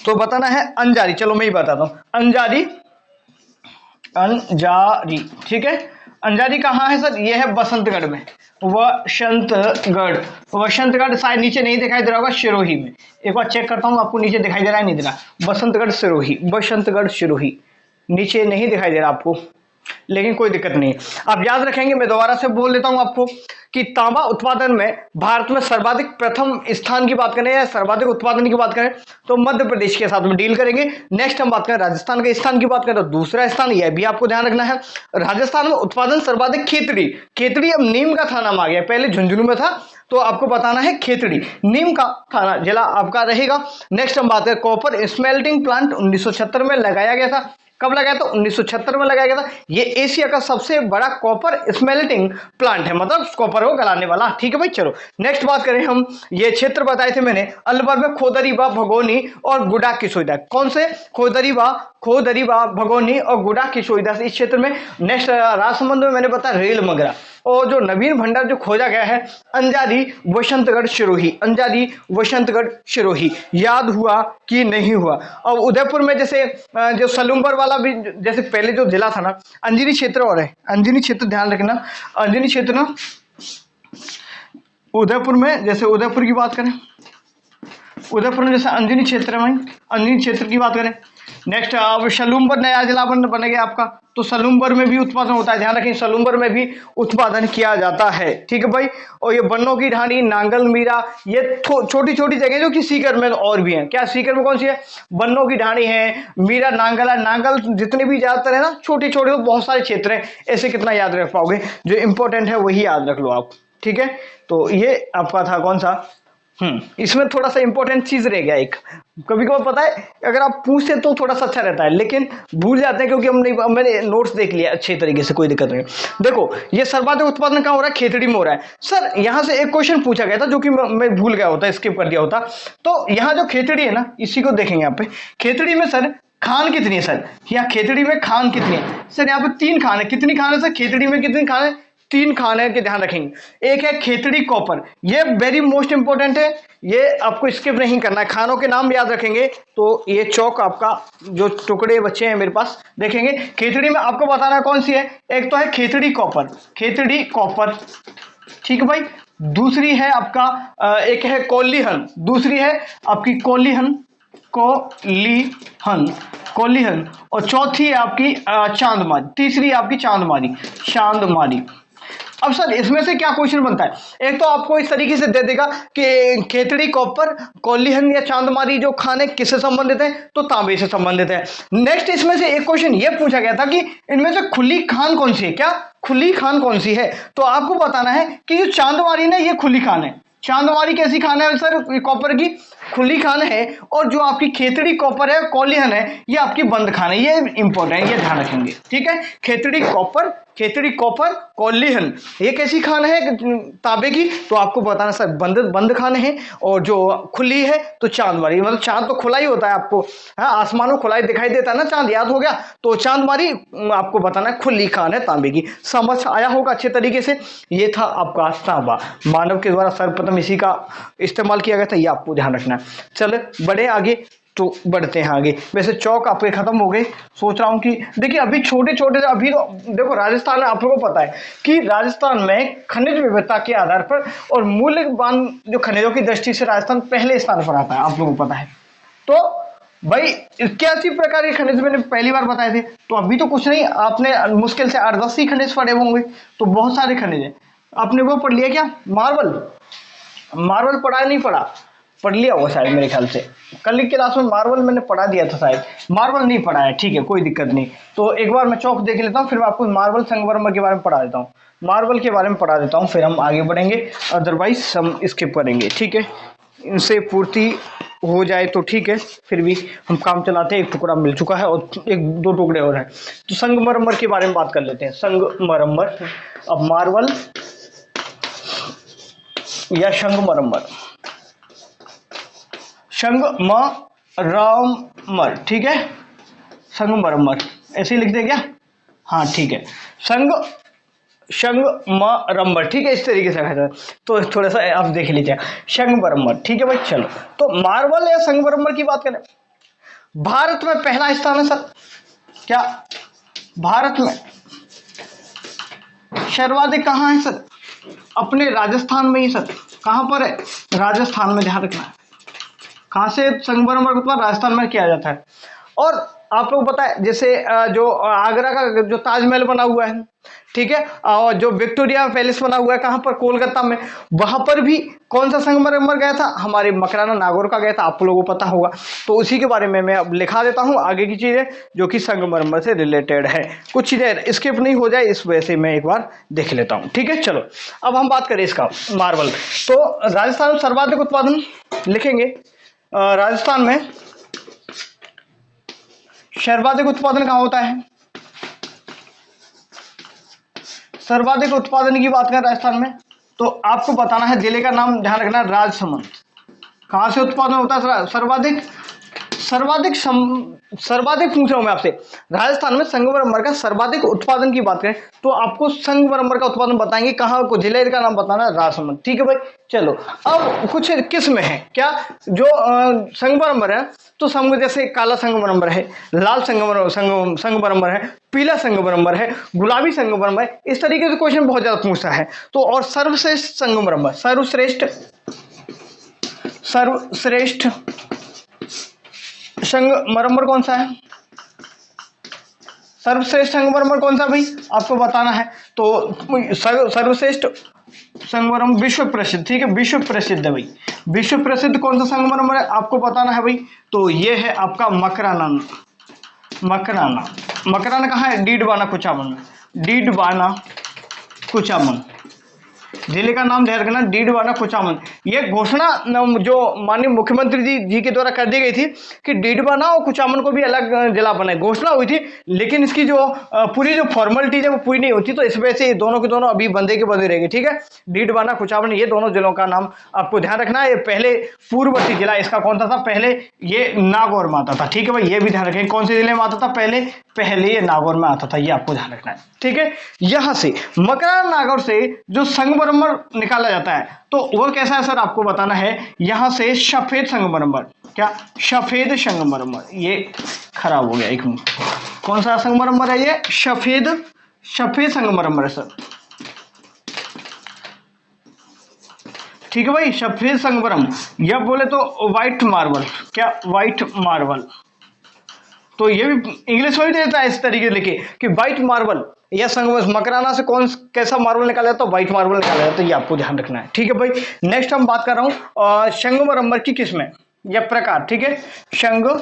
तो बताना है अंजारी। चलो मैं ही बताता हूं, अंजारी, ठीक है। अंजारी कहाँ है सर? यह है बसंतगढ़ में, वसंतगढ़ शायद नीचे नहीं दिखाई दे रहा होगा, सिरोही में। एक बार चेक करता हूँ आपको नीचे दिखाई दे रहा है, नहीं दे रहा। बसंतगढ़ सिरोही नीचे नहीं दिखाई दे रहा आपको, लेकिन कोई दिक्कत नहीं। आप याद रखेंगे, मैं दोबारा से बोल देता हूं आपको कि तांबा उत्पादन में भारत में सर्वाधिक प्रथम स्थान की बात करें या सर्वाधिक उत्पादन की बात करें तो मध्य प्रदेश के साथ में डील करेंगे। नेक्स्ट हम बात करें राजस्थान के स्थान की बात करें तो दूसरा स्थान, यह भी आपको ध्यान रखना है। राजस्थान में उत्पादन सर्वाधिक खेतड़ी अब नीम का था नाम आ गया, पहले झुंझुनू में था, तो आपको बताना है खेतड़ी, नीम का जिला आपका रहेगा। नेक्स्ट हम बात करें कॉपर स्मेल्टिंग प्लांट 1976 में लगाया गया था। कब लगाया था? 1976 में लगाया गया था। ये एशिया का सबसे बड़ा कॉपर स्मेल्टिंग प्लांट है, मतलब कॉपर को गलाने वाला। ठीक है भाई, चलो नेक्स्ट बात करें हम। ये क्षेत्र बताए थे मैंने, अलवर में खोदरीबा, भगोनी और गुडा की सुविधा। कौन से? खोदरीबा, भगोनी और गुडा की सुविधा से इस क्षेत्र में। नेक्स्ट राजसमंद में मैंने बताया रेल मगरा, और जो नवीन भंडार जो खोजा गया है अंजारी वसंतगढ़ सिरोही, अंजारी वसंतगढ़ सिरोही। याद हुआ कि नहीं हुआ? अब उदयपुर में जैसे जो सलूम्बर वाला भी, जैसे पहले जो जिला था ना, अंजनी क्षेत्र और है, अंजनी क्षेत्र ध्यान रखना, अंजनी क्षेत्र ना उदयपुर में, जैसे उदयपुर की बात करें, उदयपुर में जैसे अंजनी क्षेत्र में, अंजनी क्षेत्र की बात करें। नेक्स्ट अब सलूम्बर नया जिला बनेगा आपका, तो सलूम्बर में भी उत्पादन होता है, ध्यान रखें सलूम्बर में भी उत्पादन किया जाता है। ठीक है भाई, और ये बन्नों की ढाणी, नांगल मीरा, ये छोटी छोटी जगह जो कि सीकर में और भी हैं। क्या सीकर में कौन सी है? बन्नों की ढाणी है, मीरा, नांगल है। नांगल जितने भी ज्यादातर है ना छोटे छोटे, तो बहुत सारे क्षेत्र हैं, ऐसे कितना याद रख पाओगे? जो इंपॉर्टेंट है वही याद रख लो आप। ठीक है, तो ये आपका था कौन सा? इसमें थोड़ा सा इंपॉर्टेंट चीज रह गया एक, कभी कभी पता है अगर आप पूछते तो थोड़ा सा अच्छा रहता है, लेकिन भूल जाते हैं क्योंकि मैंने नोट्स देख लिया अच्छे तरीके से, कोई दिक्कत नहीं। देखो ये सर्वाधिक उत्पादन कहाँ हो रहा है? खेतड़ी में हो रहा है। सर यहाँ से एक क्वेश्चन पूछा गया था जो कि मैं भूल गया होता, स्किप कर दिया होता। तो यहाँ जो खेतड़ी है ना, इसी को देखेंगे यहाँ पे। खेतड़ी में सर खान कितनी है? सर यहाँ खेतड़ी में खान कितनी है? सर यहाँ पे 3 खान है। कितनी खान है सर खेतड़ी में? कितनी खान है? 3 खान है, के ध्यान रखेंगे। एक है खेतड़ी कॉपर, ये वेरी मोस्ट इंपॉर्टेंट है, ये आपको स्किप नहीं करना है। खानों के नाम याद रखेंगे तो ये चौक आपका जो टुकड़े बच्चे हैं मेरे पास देखेंगे। खेतड़ी में आपको बताना कौन सी है? एक तो है खेतड़ी कॉपर, खेतड़ी कॉपर। ठीक है भाई, दूसरी है आपका एक है कोलीहन, दूसरी है आपकी कोलीहन, कोलीहन, और चौथी है आपकी चांदमारी, तीसरी आपकी चांदमारी। अब सर इसमें से क्या क्वेश्चन बनता है? एक तो आपको इस तरीके से दे देगा कि खेतड़ी कॉपर, कोलीहन या चांदमारी जो खान है किससे संबंधित है? तो तांबे से संबंधित है। नेक्स्ट इसमें से एक क्वेश्चन ये पूछा गया था कि इनमें से खुली खान कौन सी है? क्या खुली खान कौन सी है? तो आपको बताना है कि जो चांदमारी ना ये खुली खान है। चांदमारी कैसी खान है सर? कॉपर की खुली खान है, और जो आपकी खेतड़ी कॉपर है, कोलीहन है, ये आपकी बंद खान है। ये इंपॉर्टेंट है, ये ध्यान रखेंगे। ठीक है, खेतड़ी कॉपर कोलीहन, ये कैसी खान है? तांबे की। तो आपको बताना सर बंद खान है, और जो खुली है तो चांदमारी, मतलब चांद तो खुला ही होता है आपको, हाँ आसमान में खुला ही दिखाई देता है ना चांद, याद हो गया? तो चांदमारी आपको बताना है खुली खान है तांबे की। समझ आया होगा अच्छे तरीके से? ये था आपका तांबा, मानव के द्वारा सर्वप्रथम इसी का इस्तेमाल किया गया था, ये आपको ध्यान रखना है। चले बढ़े आगे, तो बढ़ते हैं आगे। वैसे चौक आपके खत्म हो गए, सोच रहा हूं कि देखिए अभी छोटे छोटे, अभी तो देखो राजस्थान में आप लोगों को पता है कि राजस्थान में खनिज विविधता के आधार पर और मूल्यवान जो खनिजों की दृष्टि से राजस्थान पहले स्थान पर आता है, आप लोगों को पता है। तो भाई 81 प्रकार के खनिज मैंने पहली बार बताए थे, तो अभी तो कुछ नहीं, आपने मुश्किल से 8-10 ही खनिज पढ़े होंगे, तो बहुत सारे खनिज है। आपने वो पढ़ लिया क्या? मार्बल पढ़ा नहीं पढ़ा? पढ़ लिया होगा शायद मेरे ख्याल से, कल की क्लास में मार्बल मैंने पढ़ा दिया था शायद। मार्बल नहीं पढ़ा है, ठीक है कोई दिक्कत नहीं। तो एक बार मैं चौक देख लेता हूँ, फिर मैं आपको मार्बल संगमरमर के बारे में पढ़ा देता हूँ, मार्बल के बारे में पढ़ा देता हूँ, फिर हम आगे बढ़ेंगे, अदरवाइज हम स्किप करेंगे। ठीक है, इनसे पूर्ति हो जाए तो ठीक है, फिर भी हम काम चलाते हैं। एक टुकड़ा मिल चुका है और 1-2 टुकड़े और हैं, तो संगमरमर के बारे में बात कर लेते हैं। संगमरमर, अब मार्बल या संगमरमर, संगमरमर, ठीक है, संगमरमर ऐसे ही लिख दे क्या? हाँ ठीक है, संगमरमर, ठीक है, इस तरीके से कहता है, तो थोड़ा सा आप देख लीजिए संगमरमर। ठीक है भाई, चलो तो मार्बल या संगमरमर की बात करें, भारत में पहला स्थान है सर। क्या भारत में सर्वाधिक कहाँ है सर? अपने राजस्थान में ही सर। कहाँ पर है? राजस्थान में, ध्यान रखना है। कहाँ से संगमरमर का उत्पादन? राजस्थान में किया जाता है। और आप लोग पता है जैसे जो आगरा का जो ताजमहल बना हुआ है, ठीक है, और जो विक्टोरिया पैलेस बना हुआ है कहाँ पर? कोलकाता में। वहां पर भी कौन सा संगमरमर गया था? हमारे मकराना नागौर का गया था, आप लोगों को पता होगा। तो उसी के बारे में मैं अब लिखा देता हूँ आगे की चीजें जो कि संगमरमर से रिलेटेड है। कुछ चीजें स्किप नहीं हो जाए इस वजह से मैं एक बार देख लेता हूँ। ठीक है, चलो अब हम बात करें इसका मार्बल। तो राजस्थान में सर्वाधिक उत्पादन लिखेंगे, राजस्थान में सर्वाधिक उत्पादन कहाँ होता है? सर्वाधिक उत्पादन की बात करें राजस्थान में तो आपको बताना है जिले का नाम, ध्यान रखना है राजसमंद। कहाँ से उत्पादन होता है सर्वाधिक? सर्वाधिक पूछ रहा हूं मैं आपसे, राजस्थान में संगमरमर का सर्वाधिक उत्पादन की बात करें तो आपको संगमरमर का उत्पादन बताएंगे कहाँ को, जिले का नाम बताना है राजसमंद। ठीक है भाई, चलो अब कुछ किस में है क्या, जो संगमरमर है तो संग जैसे काला संगमरमर है, लाल संगमरमर है, पीला संगमरमर है, गुलाबी संगमरमर है, इस तरीके से क्वेश्चन बहुत ज्यादा पूछता है। तो और सर्वश्रेष्ठ संगमरमर, सर्वश्रेष्ठ संगमरमर कौन सा है? सर्वश्रेष्ठ संगमरमर कौन सा भाई आपको बताना है। तो सर्वश्रेष्ठ संगमरमर विश्व प्रसिद्ध, ठीक है, विश्व प्रसिद्ध है भाई, विश्व प्रसिद्ध कौन सा संगमरमर है आपको बताना है भाई। तो ये है आपका मकराना। मकराना कहाँ है? डीडवाना कुचामन में, डीडवाना कुचामन, जिले का नाम ध्यान रखना डीडवाना कुचामन। ये घोषणा जो माननीय मुख्यमंत्री जी के द्वारा कर दी गई थी कि डीडवाना और कुचामन को भी अलग जिला बनाए, घोषणा हुई थी, लेकिन इसकी जो पूरी जो फॉर्मेलिटी है वो पूरी नहीं होती, तो इस वजह से ये दोनों के दोनों अभी बंदे के बंदे रहेंगे। ठीक है, डीडवाना कुचामन ये दोनों जिलों का नाम आपको ध्यान रखना है। ये पहले पूर्ववर्ती जिला इसका कौन सा था? पहले ये नागौर में आता था। ठीक है भाई, ये भी ध्यान रखें कौन से जिले में आता था पहले ये नागौर में आता था, ये आपको ध्यान रखना है। ठीक है, यहां से मकराना नागौर से जो संगमरमर निकाला जाता है तो वो कैसा है सर आपको बताना है। यहां से सफेद संगमरमर, क्या सफेद संगमरमर, ये खराब हो गया एक मिनट, कौन सा संगमरमर है ये? सफेद संगमरमर है सर। ठीक है भाई, सफेद संगमरमर, या बोले तो व्हाइट मार्बल, क्या व्हाइट मार्बल, तो ये भी इंग्लिश में भी देता है इस तरीके से लिखे कि व्हाइट मार्बल या संगमरमर, मकराना से कैसा मार्बल निकाला जाता है? व्हाइट मार्बल निकाला जाता है, ये आपको ध्यान रखना है। ठीक है भाई, नेक्स्ट हम बात कर रहा हूं संगमरमर की किस्में या प्रकार। ठीक है, संगमरमर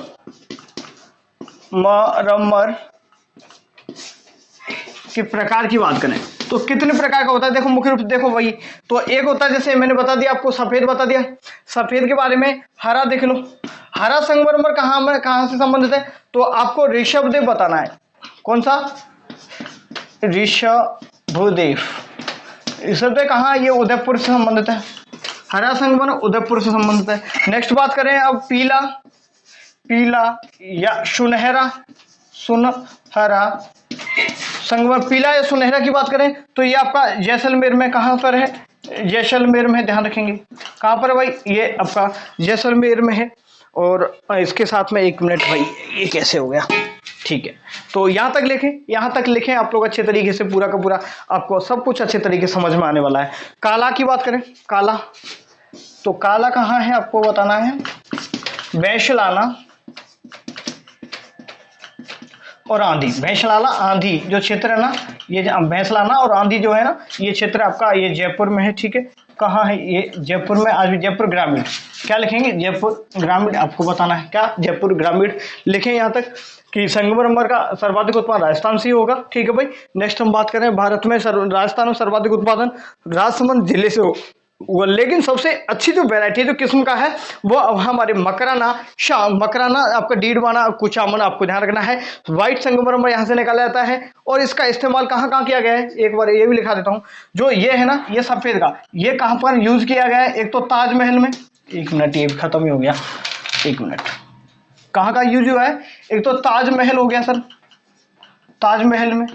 के प्रकार की बात करें तो कितने प्रकार का होता है? देखो मुख्य रूप से देखो भाई, तो एक होता है जैसे मैंने बता दिया आपको, सफेद बता दिया, सफेद के बारे में। हरा देख लो, हरा संगमरमर कहाँ से संबंधित है? तो आपको ऋषभदेव बताना है, कौन सा? ऋषभदेव कहाँ? ये उदयपुर से संबंधित है, हरा संगमरमर उदयपुर से संबंधित है। नेक्स्ट बात करें अब पीला या सुनहरा संगमरमर, पीला या सुनहरा की बात करें तो ये आपका जैसलमेर में, कहाँ पर है? जैसलमेर में, ध्यान रखेंगे कहाँ पर है भाई? ये आपका जैसलमेर में है। और इसके साथ में एक मिनट भाई, ये कैसे हो गया? ठीक है, तो यहाँ तक लिखें आप लोग अच्छे तरीके से, पूरा का पूरा आपको सब कुछ अच्छे तरीके से समझ में आने वाला है। काला की बात करें, काला, तो काला कहाँ है आपको बताना है। वैशलाना और आंधी, भैंसलाना आंधी जो क्षेत्र है ना, ये भैंसलाना और आंधी जो है ना, ये क्षेत्र आपका ये जयपुर में है। ठीक है, कहाँ है ये? जयपुर में। आज भी जयपुर ग्रामीण, क्या लिखेंगे? जयपुर ग्रामीण आपको बताना है, क्या? जयपुर ग्रामीण लिखें यहाँ तक कि संगमरमर का सर्वाधिक उत्पादन राजस्थान से ही होगा। ठीक है भाई, नेक्स्ट हम बात करें भारत में राजस्थान में सर्वाधिक उत्पादन राजसमंद जिले से हो, लेकिन सबसे अच्छी जो वैरायटी जो किस्म का है वो अब हमारे मकराना आपका डीडवाना कुचामन, आपको ध्यान रखना है। व्हाइट संगमरमर यहाँ से निकाला जाता है और इसका इस्तेमाल कहाँ कहाँ किया गया है, एक बार ये भी लिखा देता हूँ। जो ये है ना, ये सफेद का, ये कहाँ पर यूज किया गया है? एक तो ताजमहल में, एक मिनट ये खत्म ही हो गया, एक मिनट, कहाँ का यूज हुआ है? एक तो ताजमहल हो गया सर, ताजमहल में,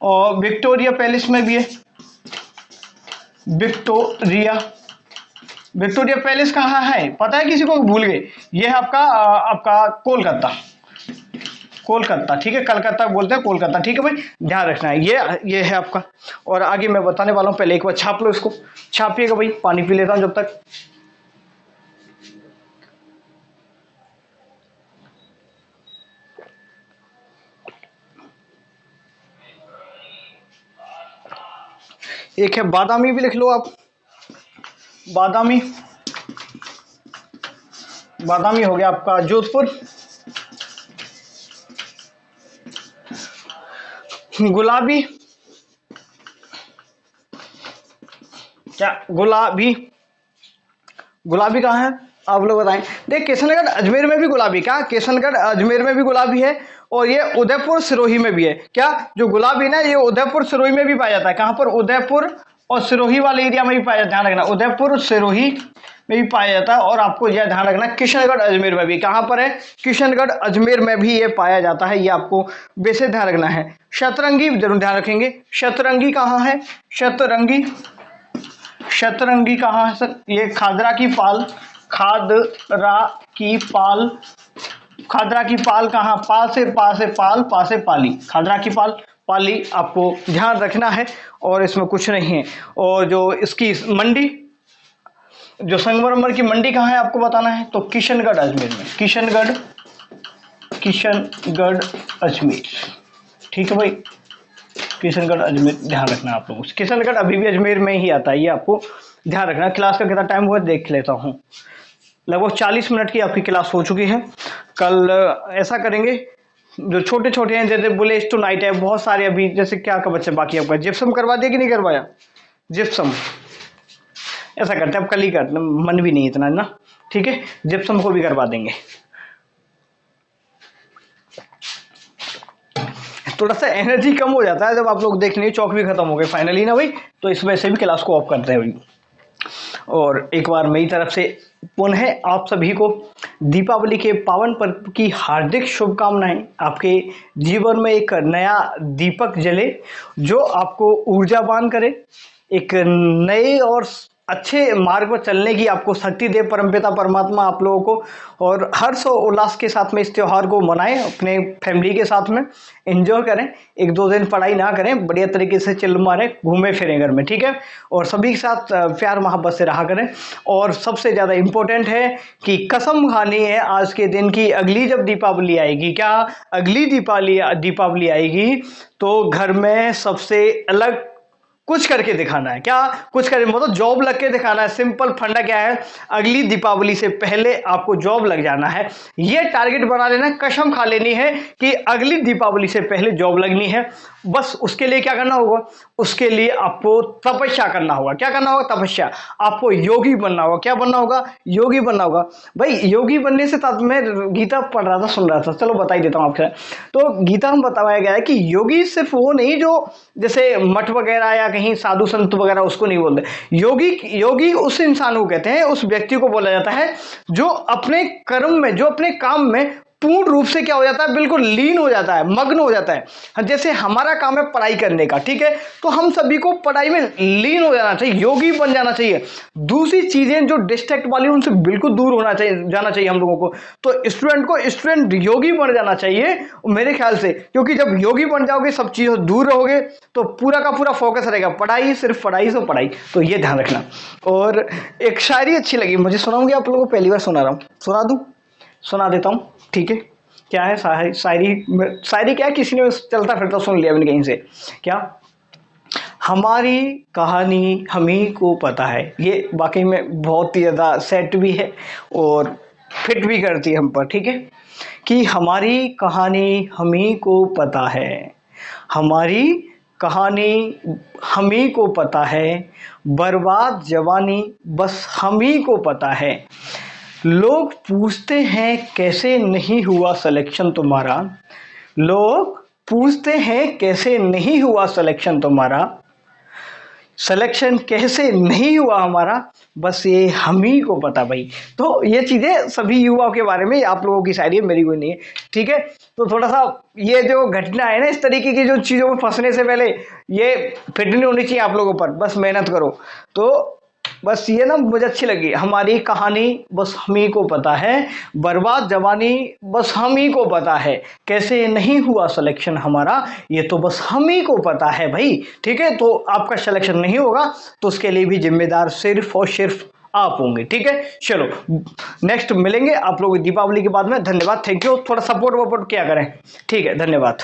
और विक्टोरिया पैलेस में भी है। विक्टोरिया पैलेस कहाँ है पता है किसी को? भूल गए, ये है आपका कोलकाता। ठीक है, कलकत्ता बोलते हैं, कोलकाता। ठीक है भाई, ध्यान रखना है, ये है आपका। और आगे मैं बताने वाला हूँ, पहले एक बार छाप लो इसको, छापिएगा भाई, पानी पी लेता हूँ जब तक। एक है बादामी, भी लिख लो आप, बादामी हो गया आपका जोधपुर। गुलाबी, क्या गुलाबी कहाँ है? आप लोग बताएं। देख किशनगढ़ अजमेर में भी गुलाबी, क्या किशनगढ़ अजमेर में भी गुलाबी है और ये उदयपुर सिरोही में भी है। क्या जो गुलाबी ना ये उदयपुर सिरोही में भी पाया जाता है। कहाँ पर? उदयपुर और सिरोही वाले एरिया में भी पाया जाता है, ध्यान रखना, उदयपुर सिरोही में भी पाया जाता है। और आपको यह ध्यान रखना किशनगढ़ अजमेर में भी, कहाँ पर है? किशनगढ़ अजमेर में भी ये पाया जाता है, ये आपको बेसिक ध्यान रखना है। शतरंगी जरूर ध्यान रखेंगे। शतरंगी कहाँ है? शतरंगी, शतरंगी कहाँ है सर? ये खादरा की पाल, खादरा की पाल, खादरा की पाल कहाँ? पा से पाल, पा से पाली, खादरा की पाल पाली आपको ध्यान रखना है और इसमें कुछ नहीं है। और जो इसकी मंडी, जो संगमरमर की मंडी कहाँ है आपको बताना है, तो किशनगढ़ अजमेर में, किशनगढ़, किशनगढ़ अजमेर, ठीक है भाई, किशनगढ़ अजमेर ध्यान रखना आप लोगों से। किशनगढ़ अभी भी अजमेर में ही आता है, ये आपको ध्यान रखना। क्लास का कितना टाइम हुआ देख लेता हूँ, लगभग 40 मिनट की आपकी क्लास हो चुकी है। कल ऐसा करेंगे, जो छोटे छोटे हैं जैसे बुलेट टू नाइट है, बहुत सारे अभी, जैसे क्या का बच्चे बाकी आपका जिप्सम करवा दिया कि नहीं करवाया? जिप्सम ऐसा करते हैं, अब कल ही करते, मन भी नहीं इतना ना, ठीक है, जिप्सम को भी करवा देंगे। थोड़ा सा एनर्जी कम हो जाता है जब आप लोग देख लेंगे, चौक भी खत्म हो गए फाइनली ना भाई, तो इस वजह से भी क्लास को ऑफ करते हैं भाई। और एक बार मेरी तरफ से पुनः आप सभी को दीपावली के पावन पर्व की हार्दिक शुभकामनाएं। आपके जीवन में एक नया दीपक जले जो आपको ऊर्जावान करे, एक नए और अच्छे मार्ग पर चलने की आपको शक्ति दे परमपिता परमात्मा आप लोगों को। और हर्ष और उल्लास के साथ में इस त्यौहार को मनाएं, अपने फैमिली के साथ में एंजॉय करें। एक दो दिन पढ़ाई ना करें, बढ़िया तरीके से चिल मारें, घूमें फिरें घर में, ठीक है। और सभी के साथ प्यार मोहब्बत से रहा करें। और सबसे ज़्यादा इम्पोर्टेंट है कि कसम खानी है आज के दिन की, अगली जब दीपावली आएगी, क्या अगली दीपावली आएगी तो घर में सबसे अलग कुछ करके दिखाना है। क्या कुछ करके मतलब जॉब लग के दिखाना है। सिंपल फंडा क्या है, अगली दीपावली से पहले आपको जॉब लग जाना है। ये टारगेट बना लेना, कसम खा लेनी है कि अगली दीपावली से पहले जॉब लगनी है। बस उसके लिए क्या करना होगा, उसके लिए आपको तपस्या करना होगा। क्या करना होगा? तपस्या। आपको योगी बनना होगा। क्या बनना होगा? योगी बनना होगा भाई। योगी बनने से तब मैं गीता पढ़ रहा था, सुन रहा था, चलो बता ही देता हूँ आपसे। तो गीता में बताया गया है कि योगी सिर्फ वो नहीं जो जैसे मठ वगैरह या कहीं साधु संत वगैरह, उसको नहीं बोलते। योगी उस इंसान को कहते हैं, उस व्यक्ति को बोला जाता है जो अपने कर्म में, जो अपने काम में पूर्ण रूप से क्या हो जाता है, बिल्कुल लीन हो जाता है, मग्न हो जाता है। जैसे हमारा काम है पढ़ाई करने का, ठीक है, तो हम सभी को पढ़ाई में लीन हो जाना चाहिए, योगी बन जाना चाहिए। दूसरी चीजें जो डिस्ट्रैक्ट वाली उनसे बिल्कुल दूर होना चाहिए, जाना चाहिए हम लोगों को। तो स्टूडेंट योगी बन जाना चाहिए मेरे ख्याल से, क्योंकि जब योगी बन जाओगे, सब चीजों से दूर रहोगे, तो पूरा का पूरा फोकस रहेगा पढ़ाई, सिर्फ पढ़ाई से पढ़ाई। तो ये ध्यान रखना। और एक शायरी अच्छी लगी मुझे, सुनाऊंगी आप लोगों को, पहली बार सुना रहा हूँ, सुना दूं? सुना देता हूँ, ठीक है। क्या है? शायरी क्या है, किसी ने चलता फिरता सुन लिया मैंने कहीं से। क्या? हमारी कहानी हम ही को पता है। ये वाकई में बहुत ही ज़्यादा सेट भी है और फिट भी करती है हम पर, ठीक है। कि हमारी कहानी हम ही को पता है, हमारी कहानी हम ही को पता है, बर्बाद जवानी बस हम ही को पता है। लोग पूछते हैं कैसे नहीं हुआ सिलेक्शन तुम्हारा, लोग पूछते हैं कैसे नहीं हुआ सिलेक्शन तुम्हारा, सिलेक्शन कैसे नहीं हुआ हमारा, बस ये हम ही को पता भाई। तो ये चीज़ें सभी युवाओं के बारे में आप लोगों की शायरी है, मेरी कोई नहीं है, ठीक है। तो थोड़ा सा ये जो घटना है ना, इस तरीके की जो चीज़ों में फंसने से पहले ये फिट नहीं होनी चाहिए आप लोगों पर। बस मेहनत करो। तो बस ये ना मुझे अच्छी लगी, हमारी कहानी बस हम ही को पता है, बर्बाद जवानी बस हम ही को पता है, कैसे नहीं हुआ सिलेक्शन हमारा, ये तो बस हम ही को पता है भाई, ठीक है। तो आपका सिलेक्शन नहीं होगा तो उसके लिए भी जिम्मेदार सिर्फ और सिर्फ आप होंगे, ठीक है। चलो नेक्स्ट मिलेंगे आप लोग दीपावली के बाद में। धन्यवाद, थैंक यू। थोड़ा सपोर्ट वपोर्ट क्या करें, ठीक है, धन्यवाद।